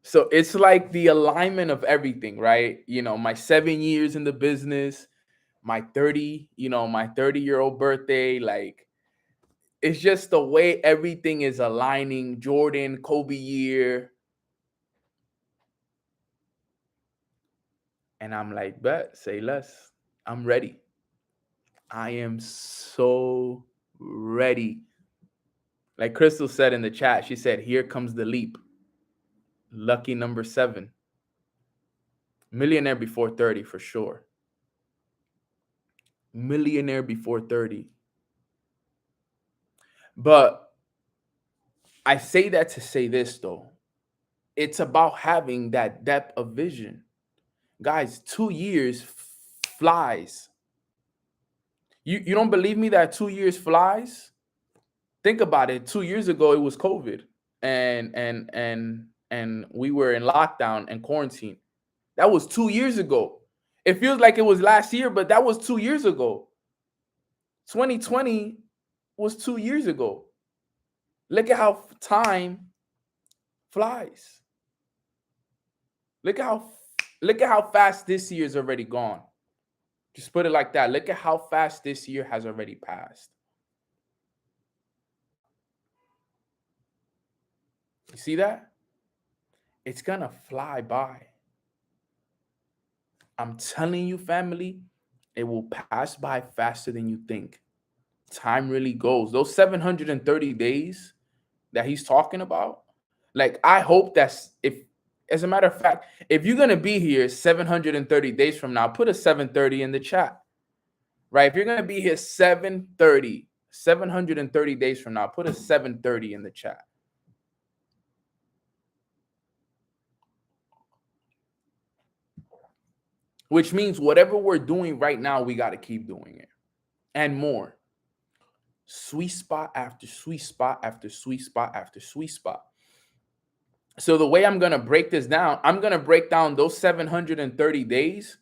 So it's like the alignment of everything, right? My 7 years in the business, my 30-year-old birthday, like it's just the way everything is aligning. Jordan, Kobe year. And I'm like, bet, say less. I'm ready. I am so ready. Like Crystal said in the chat, she said, here comes the leap. Lucky number 7. Millionaire before 30 for sure. Millionaire before 30. But I say that to say this, though. It's about having that depth of vision. Guys, 2 years flies. You don't believe me that 2 years flies? Think about it. 2 years ago, it was COVID, and we were in lockdown and quarantine. That was 2 years ago. It feels like it was last year, but that was 2 years ago. 2020 was 2 years ago. Look at how time flies. Look at how fast this year is already gone. Just put it like that. Look at how fast this year has already passed. You see that? It's gonna fly by. I'm telling you, family, it will pass by faster than you think. Time really goes. Those 730 days that he's talking about, like, I hope as a matter of fact, if you're gonna be here 730 days from now, put a 730 in the chat. Right? If you're gonna be here 730 days from now, put a 730 in the chat. Which means whatever we're doing right now, we got to keep doing it and more. Sweet spot after sweet spot after sweet spot after sweet spot. So the way I'm going to break this down, I'm going to break down those 730 days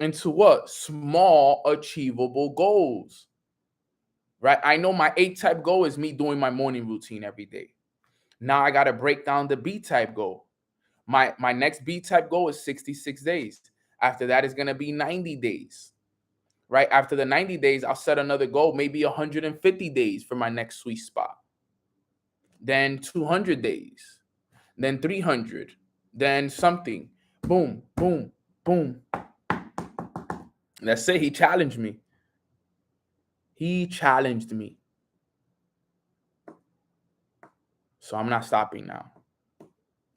into what? Small achievable goals. Right? I know my A type goal is me doing my morning routine every day. Now I got to break down the B type goal. My next B type goal is 66 days. After that is going to be 90 days. Right? After the 90 days, I'll set another goal, maybe 150 days for my next sweet spot. Then 200 days. Then 300. Then something. Boom, boom, boom. That's it. He challenged me. He challenged me. So I'm not stopping now.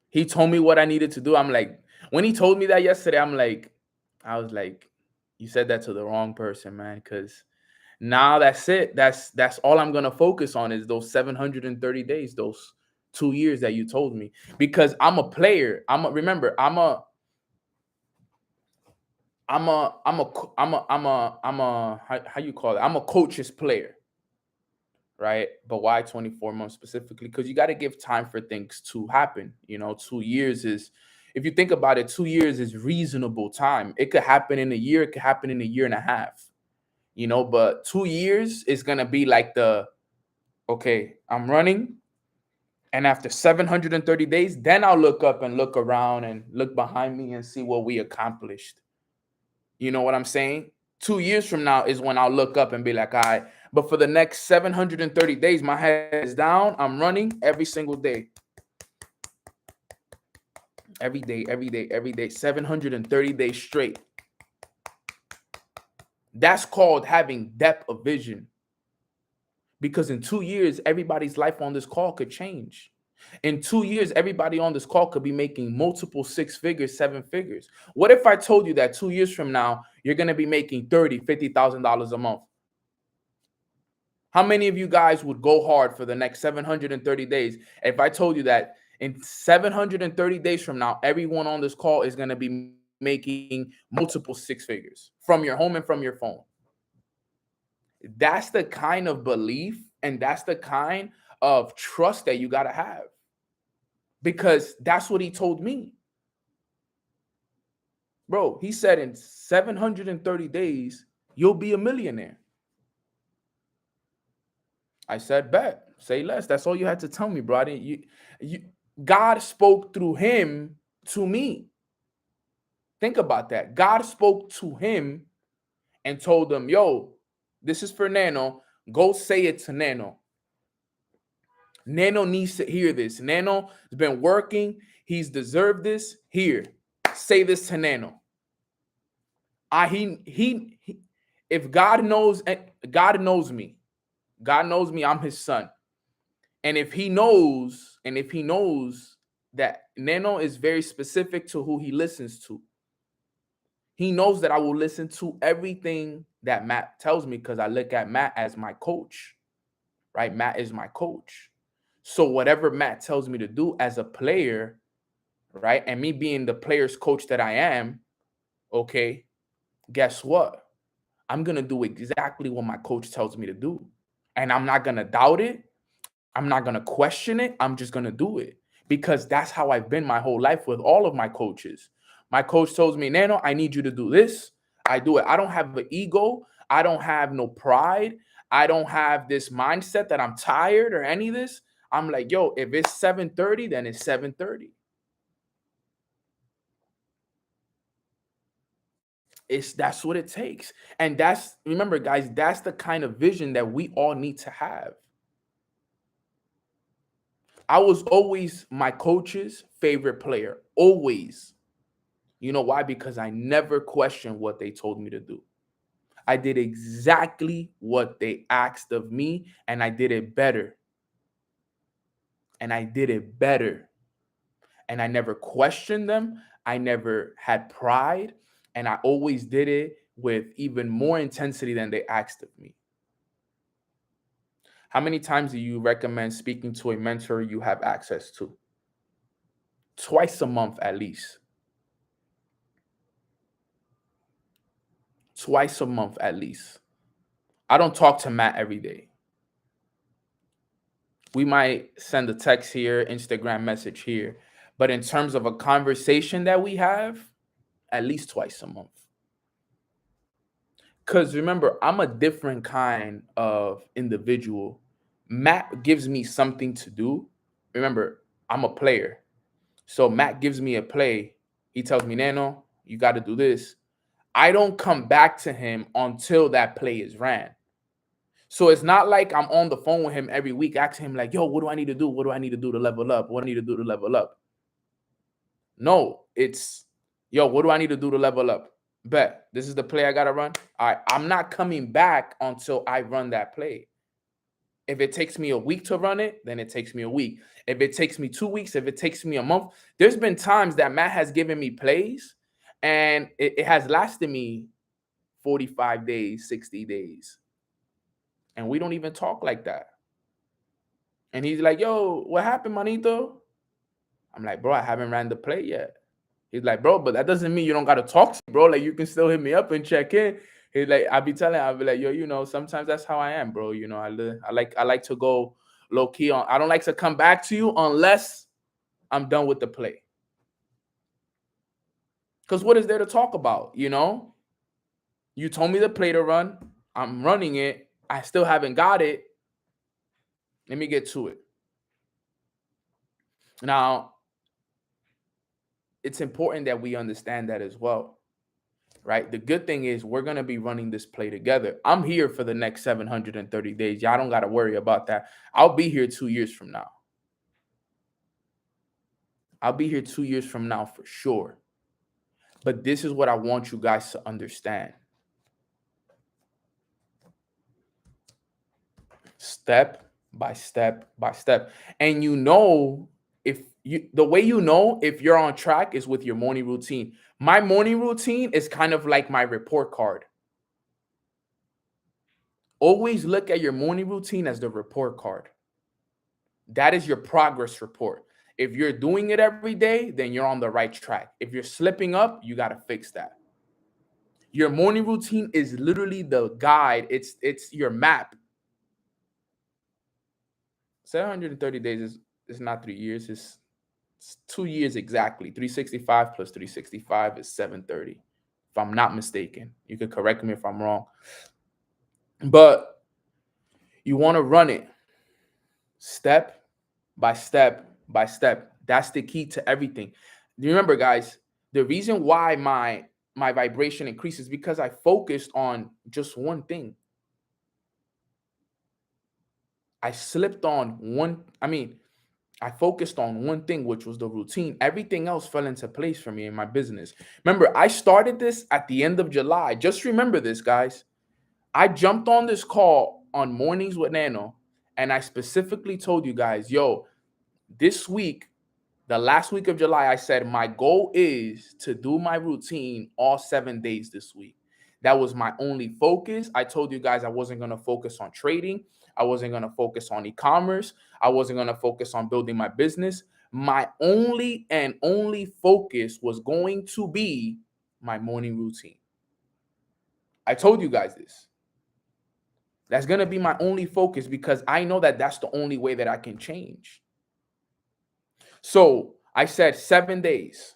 He told me what I needed to do. I'm like, when he told me that yesterday, I was like, you said that to the wrong person, man. Because now that's it. That's all I'm gonna focus on is those 730 days, those 2 years that you told me. Because I'm a player. Remember, how you call it? I'm a coach's player. Right? But why 24 months specifically? Because you got to give time for things to happen. 2 years is, if you think about it, 2 years is reasonable time. It could happen in a year, it could happen in a year and a half, but 2 years is going to be like okay, I'm running. And after 730 days, then I'll look up and look around and look behind me and see what we accomplished. You know what I'm saying? 2 years from now is when I'll look up and be like, all right, but for the next 730 days, my head is down. I'm running every single day. Every day, every day, every day, 730 days straight. That's called having depth of vision. Because in 2 years, everybody's life on this call could change. In 2 years, everybody on this call could be making multiple 6 figures, 7 figures. What if I told you that 2 years from now, you're going to be making $30,000, $50,000 a month? How many of you guys would go hard for the next 730 days if I told you that in 730 days from now, everyone on this call is going to be making multiple 6 figures from your home and from your phone? That's the kind of belief and that's the kind of trust that you got to have, because that's what he told me. Bro, he said in 730 days, you'll be a millionaire. I said, bet, say less. That's all you had to tell me, bro. God spoke through him to me. Think about that. God spoke to him and told him, yo, this is for Nano. Go say it to Nano. Nano needs to hear this. Nano has been working. He's deserved this. Here, say this to Nano. If God knows me, God knows me, I'm his son. And if he knows that Nano is very specific to who he listens to, he knows that I will listen to everything that Matt tells me, because I look at Matt as my coach, right? Matt is my coach. So whatever Matt tells me to do as a player, right? And me being the player's coach that I am, okay, guess what? I'm going to do exactly what my coach tells me to do. And I'm not going to doubt it. I'm not going to question it. I'm just going to do it, because that's how I've been my whole life with all of my coaches. My coach tells me, Nano, I need you to do this. I do it. I don't have an ego. I don't have no pride. I don't have this mindset that I'm tired or any of this. I'm like, yo, if it's 7:30, then it's 7:30. That's what it takes. And remember, guys, that's the kind of vision that we all need to have. I was always my coach's favorite player. Always. You know why? Because I never questioned what they told me to do. I did exactly what they asked of me, and I did it better. And I did it better. And I never questioned them. I never had pride. And I always did it with even more intensity than they asked of me. How many times do you recommend speaking to a mentor you have access to? Twice a month at least. Twice a month at least. I don't talk to Matt every day. We might send a text here, Instagram message here, But in terms of a conversation that we have, at least twice a month. Because remember, I'm a different kind of individual. Matt gives me something to do. Remember, I'm a player. So Matt gives me a play. He tells me, Nano, you got to do this. I don't come back to him until that play is ran. So it's not like I'm on the phone with him every week asking him like, yo, what do I need to do? What do I need to do to level up? What do I need to do to level up? No, it's, yo, what do I need to do to level up? Bet, this is the play I got to run. All right, I'm not coming back until I run that play. If it takes me a week to run it, then it takes me a week. If it takes me 2 weeks, if it takes me a month, there's been times that Matt has given me plays and it has lasted me 45 days, 60 days. And we don't even talk like that. And he's like, yo, what happened, manito? I'm like, bro, I haven't ran the play yet. He's like, bro, but that doesn't mean you don't got to talk to me, bro. Like, you can still hit me up and check in. He's like, I'll be like, yo, you know, sometimes that's how I am, bro. You know, I like to go low key on. I don't like to come back to you unless I'm done with the play. Because what is there to talk about? You know, you told me the play to run. I'm running it. I still haven't got it. Let me get to it. Now, it's important that we understand that as well, right? The good thing is we're going to be running this play together. I'm here for the next 730 days. Y'all don't got to worry about that. I'll be here 2 years from now. I'll be here 2 years from now for sure. But this is what I want you guys to understand. Step by step by step. And you know, the way you know if you're on track is with your morning routine. My morning routine is kind of like my report card. Always look at your morning routine as the report card. That is your progress report. If you're doing it every day, then you're on the right track. If you're slipping up, you got to fix that. Your morning routine is literally the guide. It's your map. 730 days is not 3 years. It's 2 years exactly. 365 plus 365 is 730. If I'm not mistaken, you can correct me if I'm wrong. But you want to run it step by step by step. That's the key to everything. Remember, guys, the reason why my vibration increases because I focused on just one thing. I focused on one thing, which was the routine. Everything else fell into place for me in my business. Remember, I started this at the end of July. Just remember this, guys. I jumped on this call on Mornings with Nano, and I specifically told you guys, yo, this week, the last week of July, I said my goal is to do my routine all 7 days this week. That was my only focus. I told you guys I wasn't going to focus on trading. I wasn't going to focus on e-commerce. I wasn't going to focus on building my business. My only focus was going to be my morning routine. I told you guys this. That's going to be my only focus because I know that that's the only way that I can change. So I said 7 days.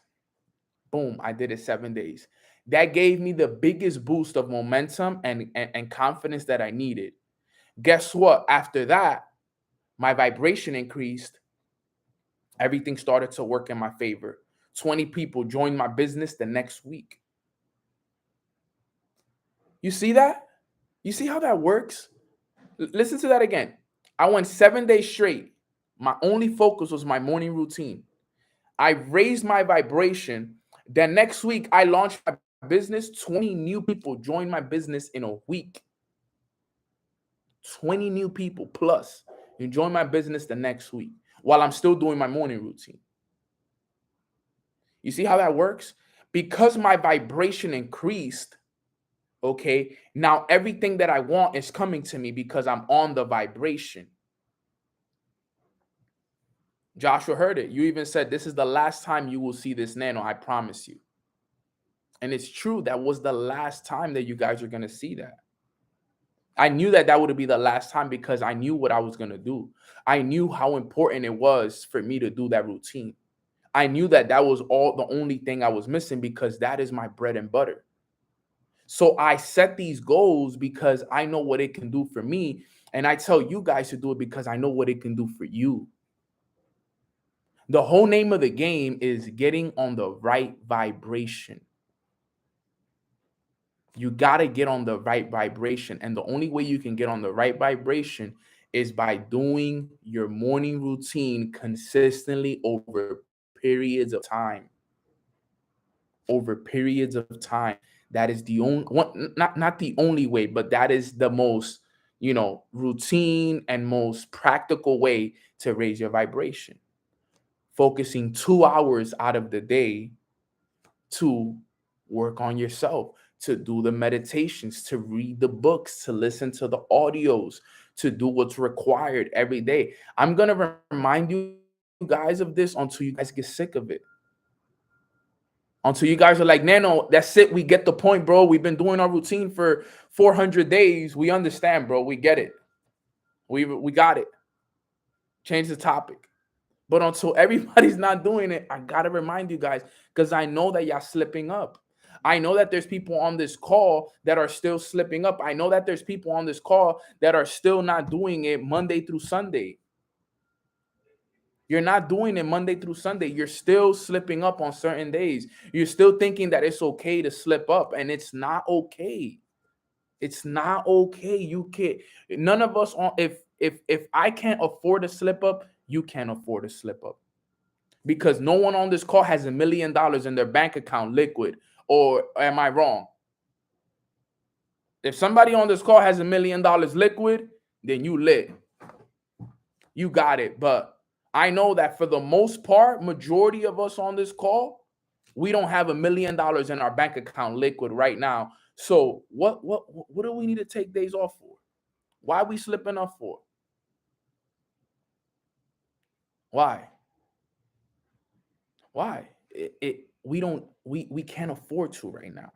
Boom, I did it 7 days. That gave me the biggest boost of momentum and confidence that I needed. Guess what? After that, my vibration increased. Everything started to work in my favor. 20 people joined my business the next week. You see that? You see how that works? Listen to that again. I went 7 days straight. My only focus was my morning routine. I raised my vibration. Then next week, I launched my business. 20 new people joined my business in a week. 20 new people plus. You join my business the next week while I'm still doing my morning routine. You see how that works? Because my vibration increased, okay, now everything that I want is coming to me because I'm on the vibration. Joshua heard it. You even said, this is the last time you will see this Nano, I promise you. And it's true. That was the last time that you guys are going to see that. I knew that that would be the last time because I knew what I was going to do. I knew how important it was for me to do that routine. I knew that that was all the only thing I was missing because that is my bread and butter. So I set these goals because I know what it can do for me. And I tell you guys to do it because I know what it can do for you. The whole name of the game is getting on the right vibration. You got to get on the right vibration. And the only way you can get on the right vibration is by doing your morning routine consistently over periods of time. Over periods of time. That is the only one, not the only way, but that is the most, routine and most practical way to raise your vibration. Focusing 2 hours out of the day to work on yourself, to do the meditations, to read the books, to listen to the audios, to do what's required every day. I'm going to remind you guys of this until you guys get sick of it. Until you guys are like, Nano, that's it. We get the point, bro. We've been doing our routine for 400 days. We understand, bro. We get it. We got it. Change the topic. But until everybody's not doing it, I got to remind you guys, because I know that y'all slipping up. I know that there's people on this call that are still slipping up. I know that there's people on this call that are still not doing it Monday through Sunday. You're not doing it Monday through Sunday. You're still slipping up on certain days. You're still thinking that it's okay to slip up, and it's not okay. It's not okay. You can't. None of us on. If I can't afford to slip up, you can't afford to slip up, because no one on this call has $1 million in their bank account liquid. Or am I wrong? If somebody on this call has $1 million liquid, then you lit. You got it. But I know that for the most part, majority of us on this call, we don't have $1 million in our bank account liquid right now. So what do we need to take days off for? Why are we slipping up for? Why? Why? We can't afford to right now.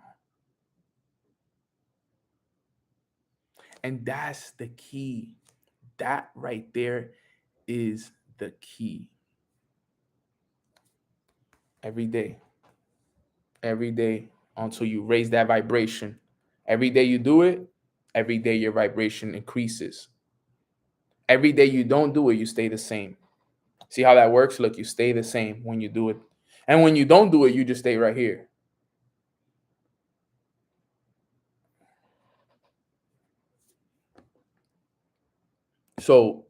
And that's the key. That right there is the key. Every day until you raise that vibration. Every day you do it, every day your vibration increases. Every day you don't do it, you stay the same. See how that works? Look, you stay the same when you do it. And when you don't do it, you just stay right here. So,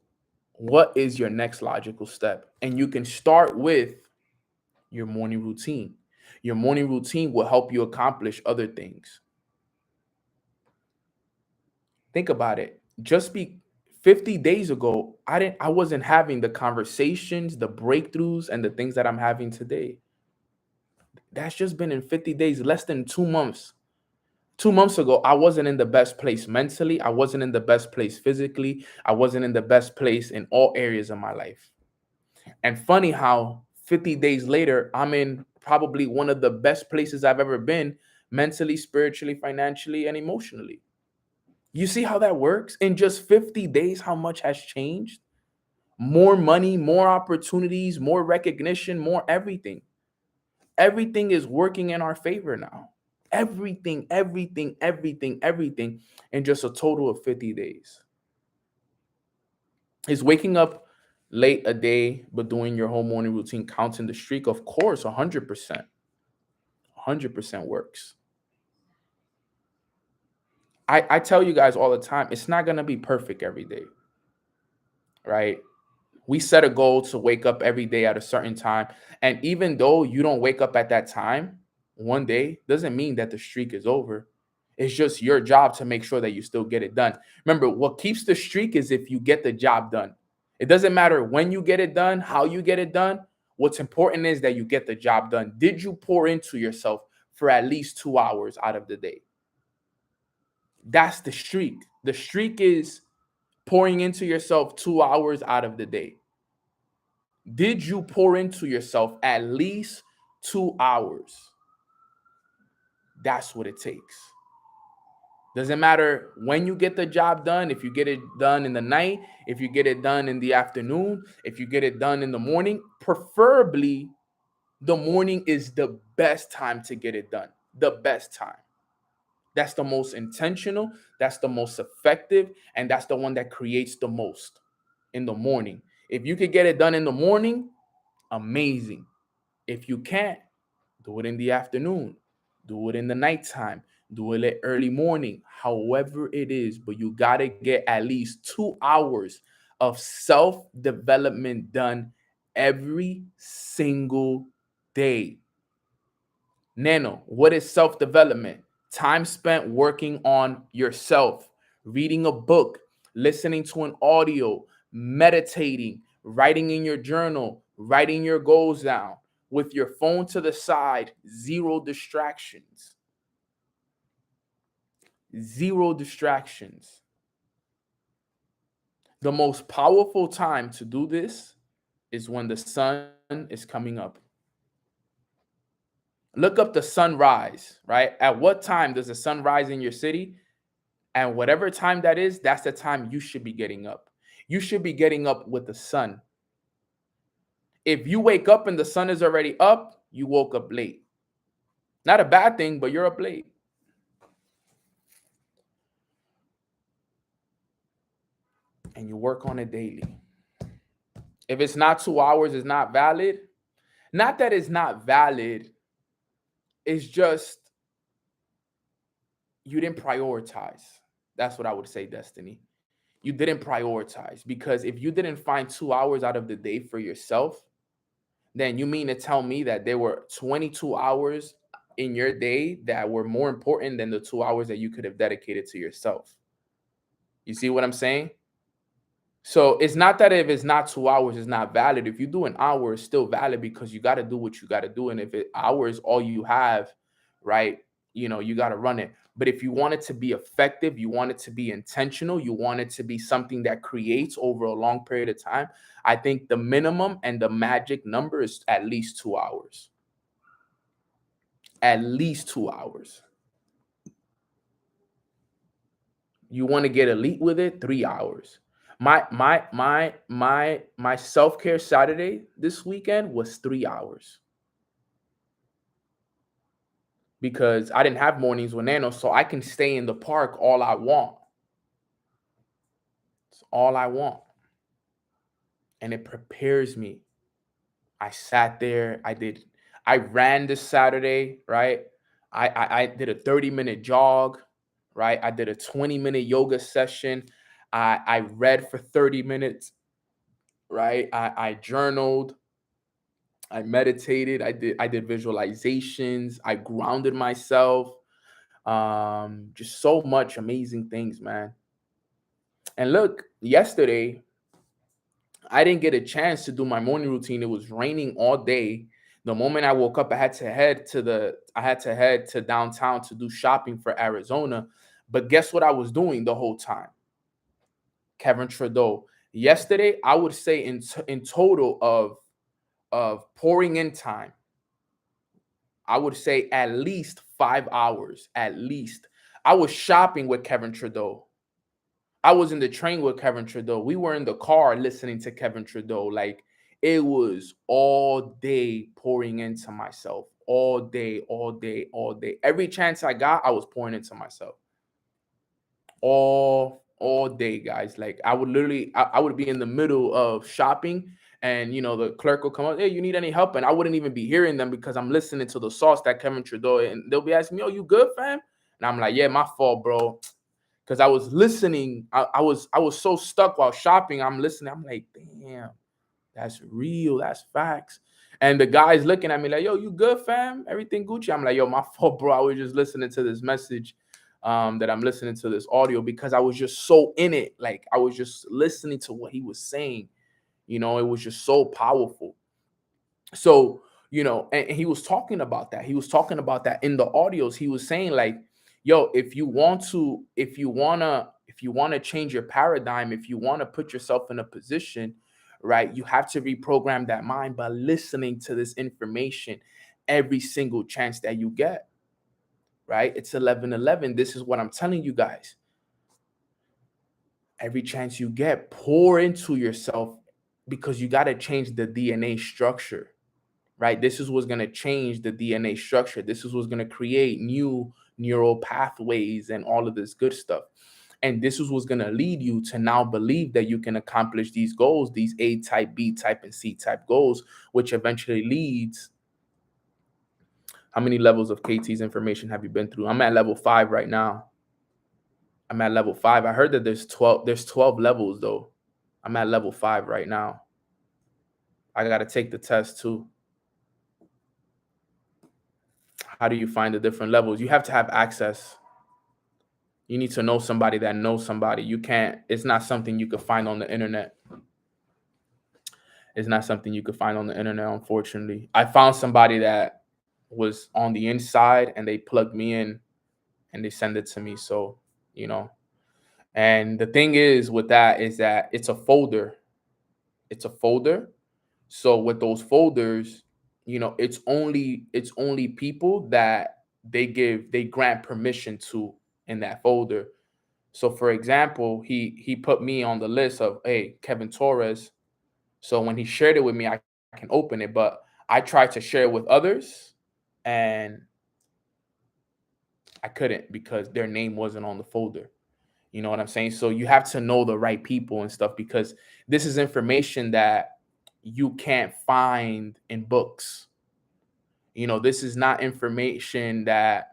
what is your next logical step? And you can start with your morning routine. Your morning routine will help you accomplish other things. Think about it. Just 50 days ago, I wasn't having the conversations, the breakthroughs, and the things that I'm having today. That's just been in 50 days, less than 2 months. 2 months ago, I wasn't in the best place mentally. I wasn't in the best place physically. I wasn't in the best place in all areas of my life. And funny how 50 days later, I'm in probably one of the best places I've ever been mentally, spiritually, financially, and emotionally. You see how that works? In just 50 days, how much has changed? More money, more opportunities, more recognition, more everything. Everything is working in our favor now. Everything in just a total of 50 days. Is waking up late a day but doing your whole morning routine counting the streak? Of course, 100%. 100% works. I tell you guys all the time, it's not going to be perfect every day, right? We set a goal to wake up every day at a certain time. And even though you don't wake up at that time one day, doesn't mean that the streak is over. It's just your job to make sure that you still get it done. Remember, what keeps the streak is if you get the job done. It doesn't matter when you get it done, how you get it done. What's important is that you get the job done. Did you pour into yourself for at least 2 hours out of the day? That's the streak. The streak is pouring into yourself 2 hours out of the day. Did you pour into yourself at least 2 hours? That's what it takes. Doesn't matter when you get the job done. If you get it done in the night, if you get it done in the afternoon, if you get it done in the morning, preferably The morning is the best time to get it done. The best time. That's the most intentional, that's the most effective, and that's the one that creates the most in the morning. If you could get it done in the morning, amazing. If you can't, do it in the afternoon, do it in the nighttime, do it at early morning, however it is. But you got to get at least 2 hours of self development done every single day. Nano, what is self development? Time spent working on yourself, reading a book, listening to an audio, meditating, writing in your journal, writing your goals down with your phone to the side, zero distractions. Zero distractions. The most powerful time to do this is when the sun is coming up. Look up the sunrise, right? At what time does the sun rise in your city? And whatever time that is, that's the time you should be getting up. You should be getting up with the sun. If you wake up and the sun is already up, you woke up late. Not a bad thing, but you're up late. And you work on it daily. If it's not 2 hours, it's not valid. Not that it's not valid, it's just you didn't prioritize. That's what I would say, Destiny. You didn't prioritize, because if you didn't find 2 hours out of the day for yourself, then you mean to tell me that there were 22 hours in your day that were more important than the 2 hours that you could have dedicated to yourself. You see what I'm saying? So it's not that if it's not 2 hours, it's not valid. If you do an hour, it's still valid, because you got to do what you got to do. And if hours all you have, right, you got to run it. But if you want it to be effective, you want it to be intentional, you want it to be something that creates over a long period of time, I think the minimum and the magic number is at least 2 hours. At least 2 hours. You want to get elite with it, 3 hours. My self-care Saturday this weekend was 3 hours, because I didn't have mornings with Nano, so I can stay in the park all I want. It's all I want. And it prepares me. I sat there, I ran this Saturday, right? I did a 30-minute jog, right? I did a 20-minute yoga session. I read for 30 minutes, right? I journaled, I meditated, I did visualizations, I grounded myself. Just so much amazing things, man. And look, yesterday I didn't get a chance to do my morning routine. It was raining all day. The moment I woke up, I had to head to downtown to do shopping for Arizona. But guess what I was doing the whole time? Kevin Trudeau. Yesterday, I would say in total of pouring in time, I would say at least 5 hours. At least. I was shopping with Kevin Trudeau. I was in the train with Kevin Trudeau. We were in the car listening to Kevin Trudeau. Like, it was all day pouring into myself. All day, all day, all day. Every chance I got, I was pouring into myself. All day, guys. Like, I would literally, I would be in the middle of shopping, and the clerk will come up, hey, you need any help? And I wouldn't even be hearing them, because I'm listening to the sauce that Kevin Trudeau, and they'll be asking me, oh, you good, fam? And I'm like, yeah, my fault, bro. Because I was listening. I was so stuck while shopping. I'm listening. I'm like, damn, that's real. That's facts. And the guy's looking at me like, yo, you good, fam? Everything Gucci? I'm like, yo, my fault, bro. I was just listening to this message, that I'm listening to this audio, because I was just so in it. Like, I was just listening to what he was saying. It was just so powerful. So, and he was talking about that. He was talking about that in the audios. He was saying, like, yo, if you want to change your paradigm, if you want to put yourself in a position, right, you have to reprogram that mind by listening to this information every single chance that you get. Right? It's 11:11. This is what I'm telling you guys. Every chance you get, pour into yourself, because you got to change the DNA structure. right? This is what's going to change the DNA structure. This is what's going to create new neural pathways and all of this good stuff. And this is what's going to lead you to now believe that you can accomplish these goals, these A type, B type, and C type goals, which eventually leads. How many levels of KT's information have you been through? I'm at level 5 right now. I'm at level 5. I heard that there's 12 levels though. I'm at level 5 right now. I got to take the test too. How do you find the different levels? You have to have access. You need to know somebody that knows somebody. You can't, it's not something you could find on the internet. It's not something you could find on the internet, unfortunately. I found somebody that was on the inside and they plugged me in and they send it to me. So, you know, and the thing is with that is that it's a folder. It's a folder. So with those folders, you know, it's only people that they grant permission to in that folder. So for example, he put me on the list of, hey, Kevin Torres. So when he shared it with me, I can open it, but I tried to share it with others and I couldn't because their name wasn't on the folder. You know what I'm saying? So you have to know the right people and stuff because this is information that you can't find in books. You know, this is not information that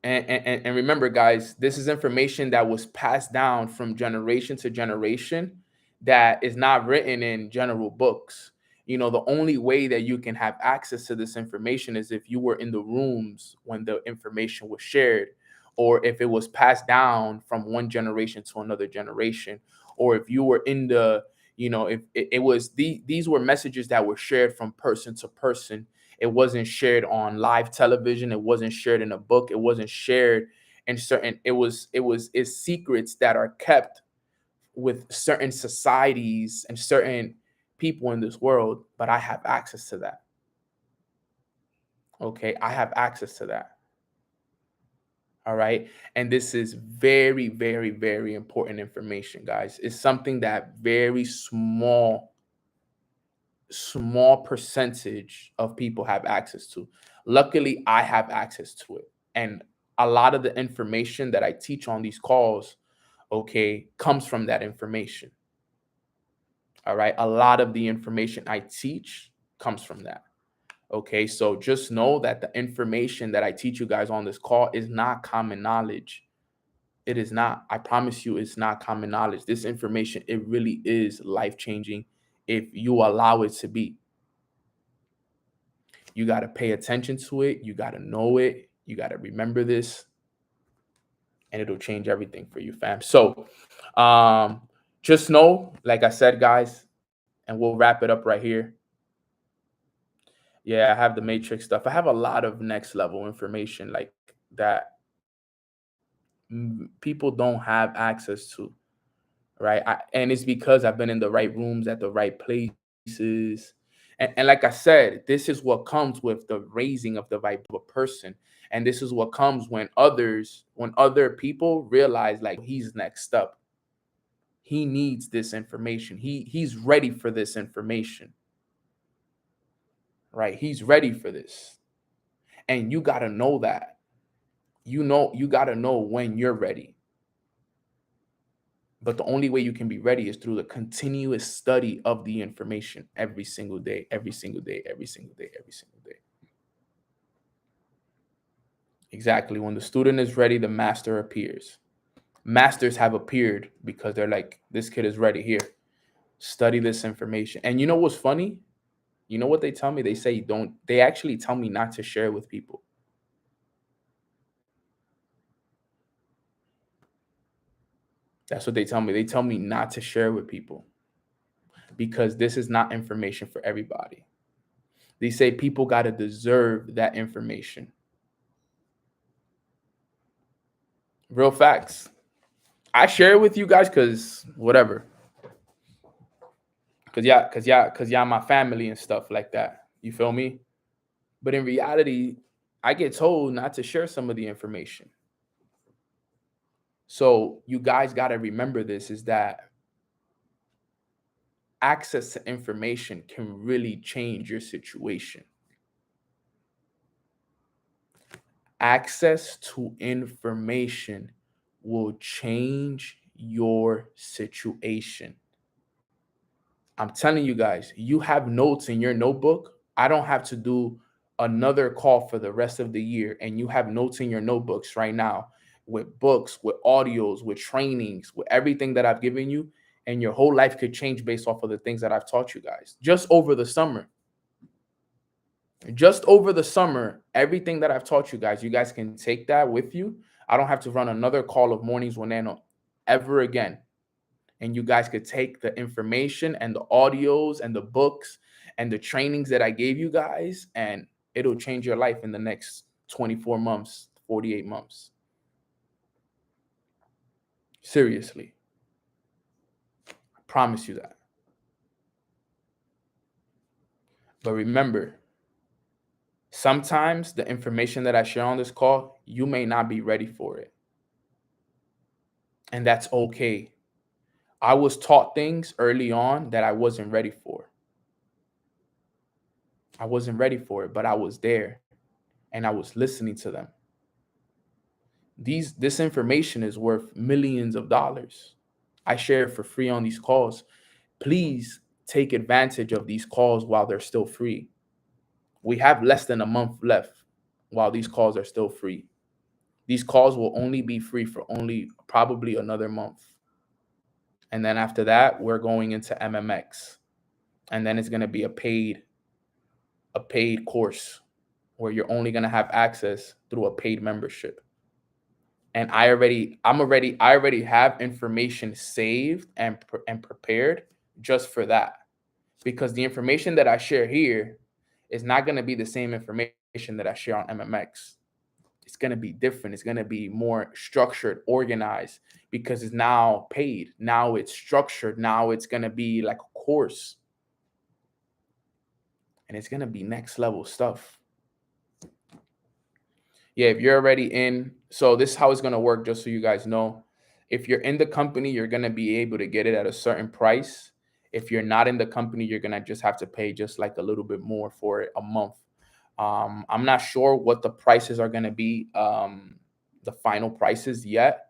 and remember guys, this is information that was passed down from generation to generation that is not written in general books. You know, the only way that you can have access to this information is if you were in the rooms when the information was shared, or if it was passed down from one generation to another generation, or if you were in the, you know, if it was these were messages that were shared from person to person. It wasn't shared on live television. It wasn't shared in a book. It wasn't shared in certain, it's secrets that are kept with certain societies and certain people in this world, but I have access to that. Okay, I have access to that. All right. And this is very, very, very important information, guys. It's something that very small percentage of people have access to. Luckily, I have access to it. And a lot of the information that I teach on these calls, okay, comes from that information. All right. A lot of the information I teach comes from that. Okay. So just know that the information that I teach you guys on this call is not common knowledge. It is not. I promise you, it's not common knowledge. This information, it really is life-changing if you allow it to be. You got to pay attention to it. You got to know it. You got to remember this, and it'll change everything for you, fam. So just know, like I said, guys, and we'll wrap it up right here. Yeah, I have the matrix stuff. I have a lot of next level information like that people don't have access to, right? And it's because I've been in the right rooms at the right places. And like I said, this is what comes with the raising of the vibe of a person. And this is what comes when other people realize like he's next up. He needs this information. He's ready for this information. Right? He's ready for this. And you got to know that. You got to know when you're ready. But the only way you can be ready is through the continuous study of the information every single day, every single day, every single day, every single day. Exactly. When the student is ready, the master appears. Masters have appeared because they're like, this kid is ready here. Study this information. And you know what's funny? You know what they tell me? They say, they actually tell me not to share with people. That's what they tell me. They tell me not to share with people because this is not information for everybody. They say people got to deserve that information. Real facts. I share it with you guys because whatever. Cause y'all my family and stuff like that. You feel me? But in reality, I get told not to share some of the information. So you guys gotta remember this is that access to information can really change your situation. Access to information will change your situation. I'm telling you guys, you have notes in your notebook. I don't have to do another call for the rest of the year. And you have notes in your notebooks right now with books, with audios, with trainings, with everything that I've given you. And your whole life could change based off of the things that I've taught you guys just over the summer. Just over the summer, everything that I've taught you guys can take that with you. I don't have to run another call of Mornings with Nano ever again. And you guys could take the information and the audios and the books and the trainings that I gave you guys, and it'll change your life in the next 24 months, 48 months. Seriously. I promise you that. But remember, sometimes the information that I share on this call, you may not be ready for it. And that's okay. I was taught things early on that I wasn't ready for. I wasn't ready for it, but I was there and I was listening to them. This information is worth millions of dollars. I share it for free on these calls. Please take advantage of these calls while they're still free. We have less than a month left while these calls are still free. These calls will only be free for only probably another month. And then after that, we're going into MMX. And then it's going to be a paid course where you're only going to have access through a paid membership. And I already have information saved and prepared just for that, because the information that I share here is not going to be the same information that I share on MMX. It's going to be different. It's going to be more structured, organized, because it's now paid. Now it's structured. Now it's going to be like a course. And it's going to be next level stuff. Yeah, if you're already in, so this is how it's going to work, just so you guys know. If you're in the company, you're going to be able to get it at a certain price. If you're not in the company, you're going to just have to pay just like a little bit more for it a month. I'm not sure what the prices are going to be, the final prices yet,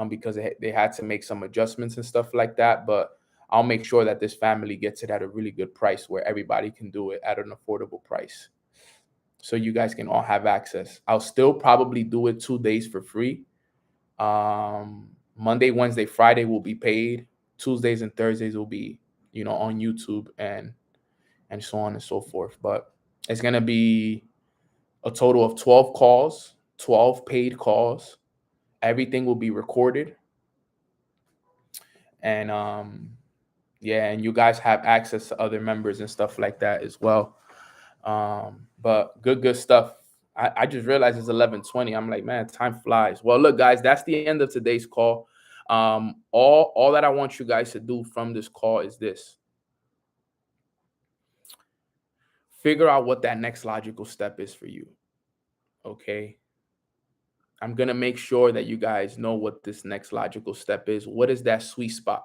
because they had to make some adjustments and stuff like that. But I'll make sure that this family gets it at a really good price where everybody can do it at an affordable price, so you guys can all have access. I'll still probably do it 2 days for free. Monday, Wednesday, Friday will be paid. Tuesdays and Thursdays will be, on YouTube and so on and so forth. But it's going to be a total of 12 calls, 12 paid calls. Everything will be recorded. And and you guys have access to other members and stuff like that as well. But good stuff. I just realized it's 11:20. I'm like, man, time flies. Well, look, guys, that's the end of today's call. All that I want you guys to do from this call is this: figure out what that next logical step is for you. Okay. I'm going to make sure that you guys know what this next logical step is. What is that sweet spot?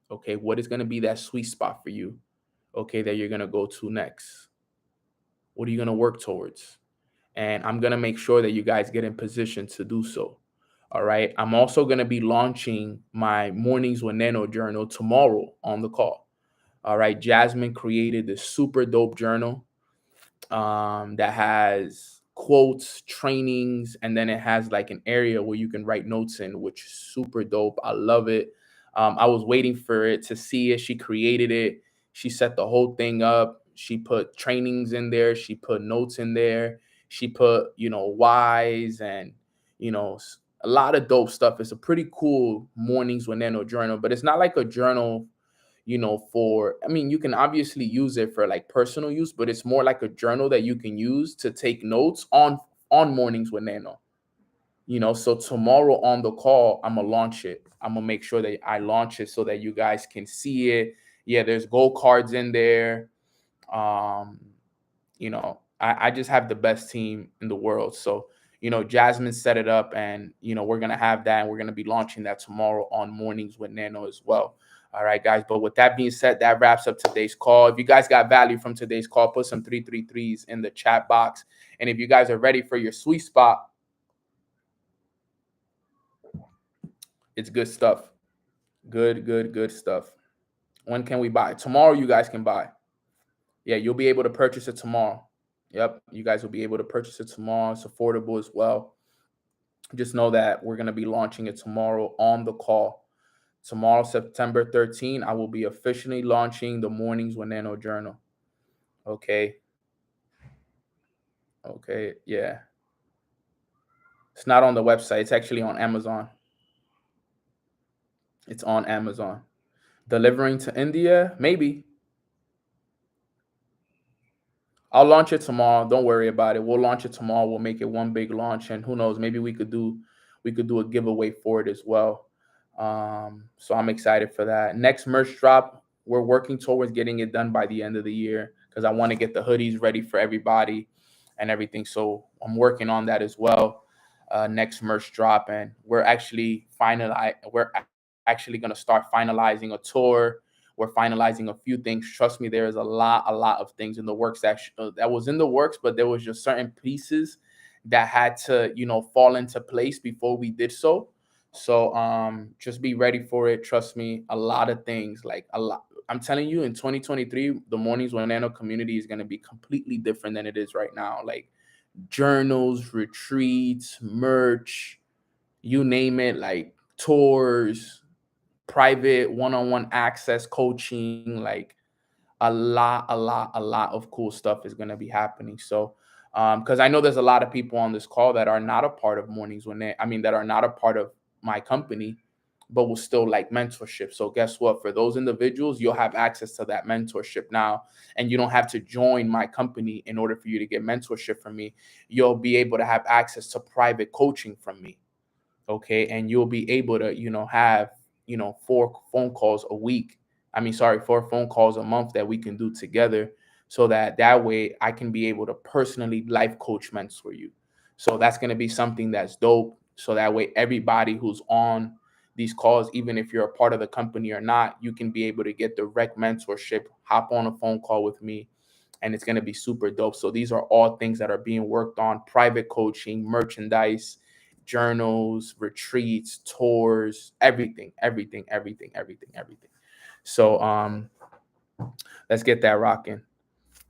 Okay. What is going to be that sweet spot for you? Okay. That you're going to go to next. What are you going to work towards? And I'm going to make sure that you guys get in position to do so. All right. I'm also going to be launching my Mornings with Nano journal tomorrow on the call. All right. Jasmine created this super dope journal that has quotes, trainings, and then it has like an area where you can write notes in, which is super dope. I love it. I was waiting for it to see it. She created it. She set the whole thing up. She put trainings in there. She put notes in there. She put, whys and, a lot of dope stuff. It's a pretty cool Mornings with Nano journal, but it's not like a journal, you can obviously use it for like personal use, but it's more like a journal that you can use to take notes on Mornings with Nano. So tomorrow on the call, I'm gonna launch it. I'm gonna make sure that I launch it so that you guys can see it. Yeah, there's gold cards in there. I just have the best team in the world. So, Jasmine set it up, and, we're going to have that, and we're going to be launching that tomorrow on Mornings with Nano as well. All right, guys. But with that being said, that wraps up today's call. If you guys got value from today's call, put some 333s in the chat box. And if you guys are ready for your sweet spot, it's good stuff. Good stuff. When can we buy? Tomorrow, you guys can buy. Yeah, you'll be able to purchase it tomorrow. Yep, you guys will be able to purchase it tomorrow. It's affordable as well. Just know that we're going to be launching it tomorrow on the call. Tomorrow, September 13, I will be officially launching the Mornings with Nano Journal. Okay. Yeah. It's not on the website. It's actually on Amazon. It's on Amazon. Delivering to India? Maybe. I'll launch it tomorrow. Don't worry about it. We'll launch it tomorrow. We'll make it one big launch, and who knows? Maybe we could do a giveaway for it as well. So I'm excited for that. Next merch drop, we're working towards getting it done by the end of the year because I want to get the hoodies ready for everybody and everything. So I'm working on that as well. Next merch drop, and we're actually going to start finalizing a tour. We're finalizing a few things. Trust me, there is a lot of things in the works that was in the works, but there was just certain pieces that had to, fall into place before we did so. So just be ready for it. Trust me, a lot of things, like a lot. I'm telling you, in 2023, the Mornings with Nano community is going to be completely different than it is right now. Like journals, retreats, merch, you name it, like tours, private one-on-one access coaching, like a lot of cool stuff is going to be happening. So because I know there's a lot of people on this call that are not a part of Mornings when that are not a part of my company, but will still like mentorship. So guess what? For those individuals, you'll have access to that mentorship now, and you don't have to join my company in order for you to get mentorship from me. You'll be able to have access to private coaching from me. Okay. And you'll be able to, have, 4 phone calls a week. 4 phone calls a month that we can do together so that way I can be able to personally life coach mentor you. So that's going to be something that's dope. So that way, everybody who's on these calls, even if you're a part of the company or not, you can be able to get direct mentorship, hop on a phone call with me, and it's going to be super dope. So these are all things that are being worked on: private coaching, merchandise, journals, retreats, tours, everything. So let's get that rocking.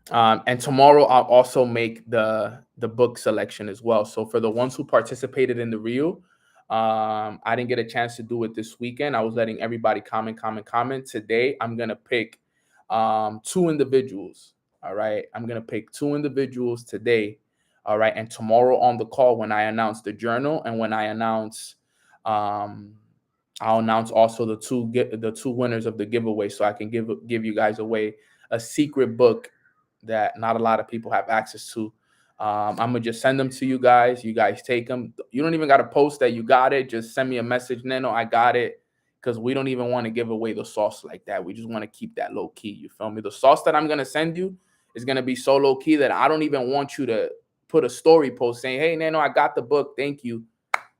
And tomorrow I'll also make the book selection as well. So for the ones who participated in the reel, I didn't get a chance to do it this weekend. I was letting everybody comment. Today I'm gonna pick 2 individuals. All right, I'm gonna pick 2 individuals today. All right, and tomorrow on the call, when I announce the journal and when I announce, I'll announce also the two winners of the giveaway, so I can give you guys away a secret book that not a lot of people have access to. I'm gonna just send them to you guys. You guys take them. You don't even got to post that you got it. Just send me a message, Nano, I got it, because we don't even want to give away the sauce like that. We just want to keep that low key. You feel me? The sauce that I'm gonna send you is gonna be so low key that I don't even want you to put a story post saying, "Hey, Nano, I got the book. Thank you."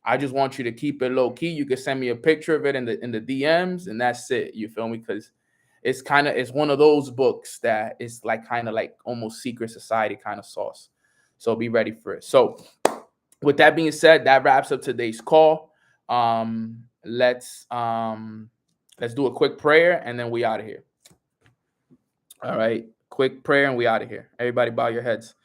I just want you to keep it low key. You can send me a picture of it in the DMs, and that's it. You feel me? Because it's one of those books that is like kind of like almost secret society kind of sauce. So be ready for it. So with that being said, that wraps up today's call. Let's do a quick prayer and then we out of here. All right, quick prayer and we out of here. Everybody bow your heads.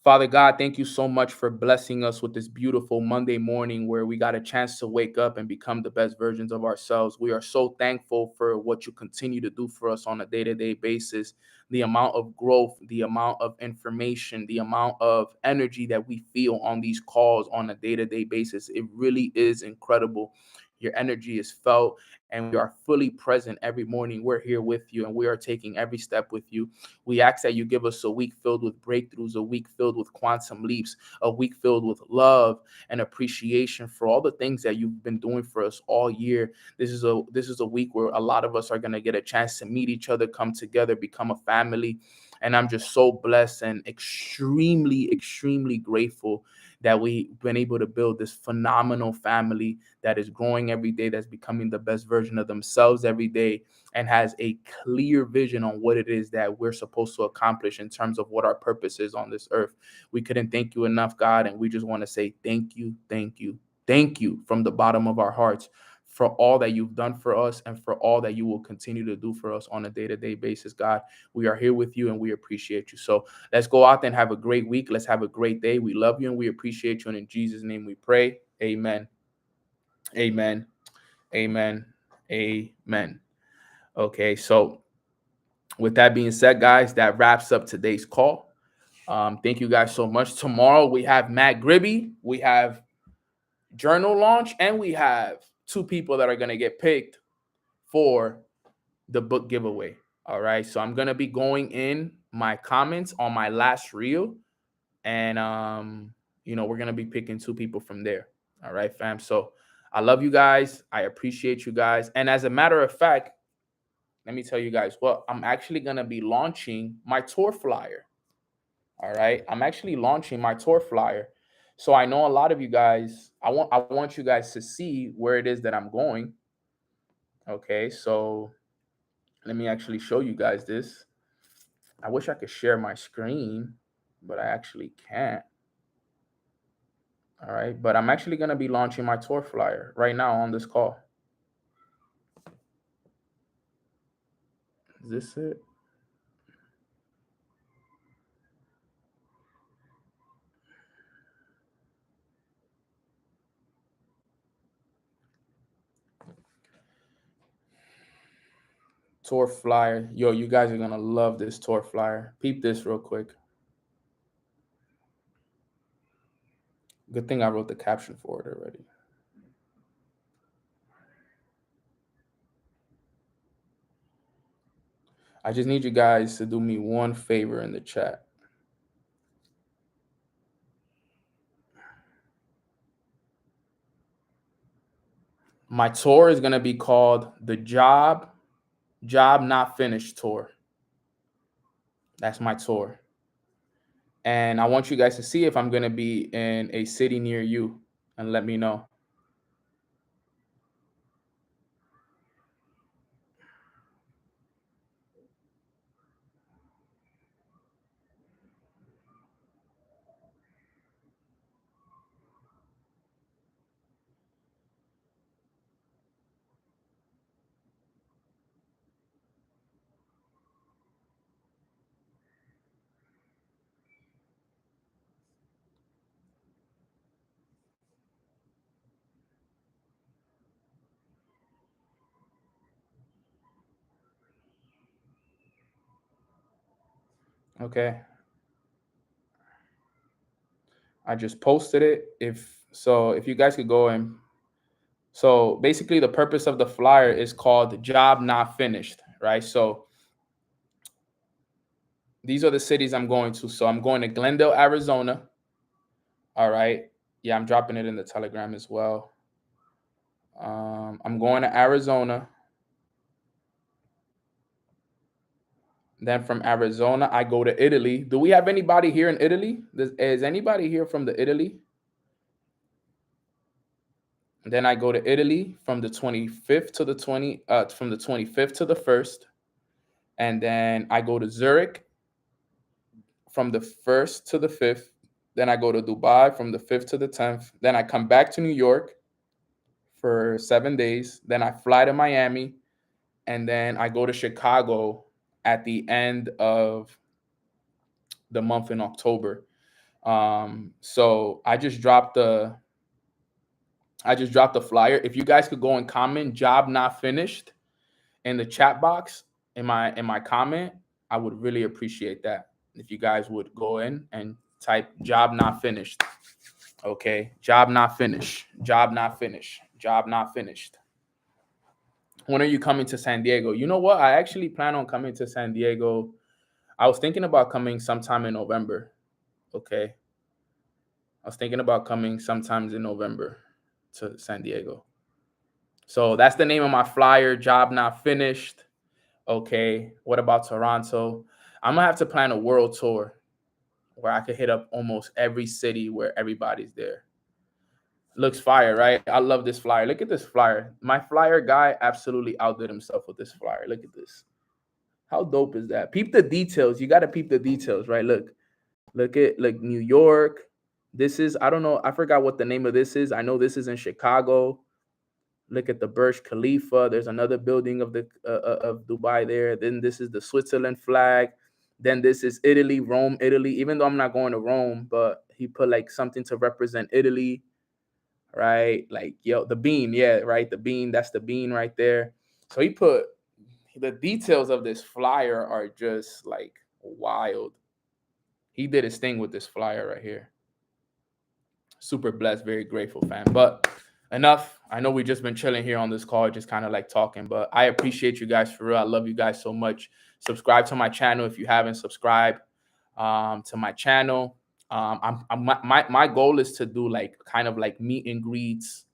Father God, thank you so much for blessing us with this beautiful Monday morning where we got a chance to wake up and become the best versions of ourselves. We are so thankful for what you continue to do for us on a day-to-day basis, the amount of growth, the amount of information, the amount of energy that we feel on these calls on a day-to-day basis. It really is incredible. Your energy is felt, and we are fully present every morning. We're here with you, and we are taking every step with you. We ask that you give us a week filled with breakthroughs, a week filled with quantum leaps, a week filled with love and appreciation for all the things that you've been doing for us all year. This is a week where a lot of us are going to get a chance to meet each other, come together, become a family. And I'm just so blessed and extremely grateful that we've been able to build this phenomenal family that is growing every day, that's becoming the best version of themselves every day, and has a clear vision on what it is that we're supposed to accomplish in terms of what our purpose is on this earth. We couldn't thank you enough, God, and we just want to say thank you, thank you, thank you from the bottom of our hearts for all that you've done for us and for all that you will continue to do for us on a day-to-day basis, God. We are here with you and we appreciate you. So let's go out there and have a great week. Let's have a great day. We love you and we appreciate you. And in Jesus' name we pray. Amen. Amen. Amen. Amen. Okay, so with that being said, guys, that wraps up today's call. Thank you guys so much. Tomorrow we have Matt Gribby, we have journal launch, and we have 2 people that are going to get picked for the book giveaway. All right, so I'm going to be going in my comments on my last reel, and we're going to be picking 2 people from there. All right, fam. So I love you guys. I appreciate you guys. And as a matter of fact, let me tell you guys what, I'm actually going to be launching my tour flyer. All right. I'm actually launching my tour flyer. So I know a lot of you guys, I want you guys to see where it is that I'm going. Okay. So let me actually show you guys this. I wish I could share my screen, but I actually can't. All right. But I'm actually going to be launching my tour flyer right now on this call. Is this it? Tour flyer. Yo, you guys are going to love this tour flyer. Peep this real quick. Good thing I wrote the caption for it already. I just need you guys to do me one favor in the chat. My tour is going to be called the Job Not Finished Tour. That's my tour. And I want you guys to see if I'm going to be in a city near you and let me know. Okay. I just posted it. If you guys could go and so basically the purpose of the flyer is called Job Not Finished, right? So these are the cities I'm going to. So I'm going to Glendale, Arizona. All right. Yeah, I'm dropping it in the Telegram as well. I'm going to Arizona. Then from Arizona, I go to Italy. Do we have anybody here in Italy? Is anybody here from the Italy? And then I go to Italy from the 25th to the 25th to the 1st. And then I go to Zurich from the 1st to the 5th. Then I go to Dubai from the 5th to the 10th. Then I come back to New York for 7 days. Then I fly to Miami. And then I go to Chicago at the end of the month in October. So I just dropped the flyer. If you guys could go and comment "Job Not Finished" in the chat box in my comment, I would really appreciate that. If you guys would go in and type "Job Not Finished." Okay, job not finished. Job not finished. Job not finished. When are you coming to San Diego? You know what? I actually plan on coming to San Diego. I was thinking about coming sometime in November. Okay. I was thinking about coming sometimes in November to San Diego. So that's the name of my flyer, Job Not Finished. Okay. What about Toronto? I'm going to have to plan a world tour. where I could hit up almost every city where everybody's there. Looks fire, right? I love this flyer. Look at this flyer. My flyer guy absolutely outdid himself with this flyer. Look at this. How dope is that? Peep the details. You got to peep the details, right? Look at like New York. This is, I don't know, I forgot what the name of this is. I know this is in Chicago. Look at the Burj Khalifa. There's another building of the of Dubai there. Then this is the Switzerland flag. Then this is Italy, Rome, Italy. Even though I'm not going to Rome, but he put like something to represent Italy, right? Like, yo, the bean, yeah, right? The bean, that's the bean right there. So he put the details of this flyer are just like wild. He did his thing with this flyer right here. Super blessed, very grateful, fam. But enough. I know we just been chilling here on this call, just kind of like talking, but I appreciate you guys for real. I love you guys so much. Subscribe to my channel if you haven't subscribed to my channel. My goal is to do like kind of like meet and greets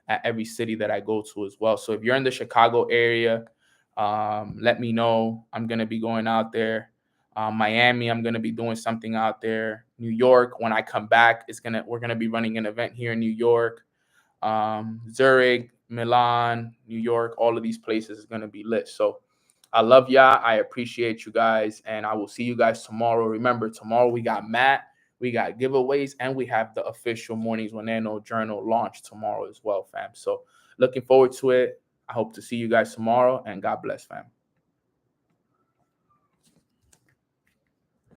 at every city that I go to as well. So if you're in the Chicago area, let me know. I'm gonna be going out there. Miami, I'm gonna be doing something out there. New York, when I come back, we're gonna be running an event here in New York. Zurich, Milan, New York, all of these places is gonna be lit. So I love y'all. I appreciate you guys, and I will see you guys tomorrow. Remember, tomorrow we got Matt, we got giveaways, and we have the official Mornings with Nano Journal launch tomorrow as well, fam. So looking forward to it. I hope to see you guys tomorrow, and God bless, fam.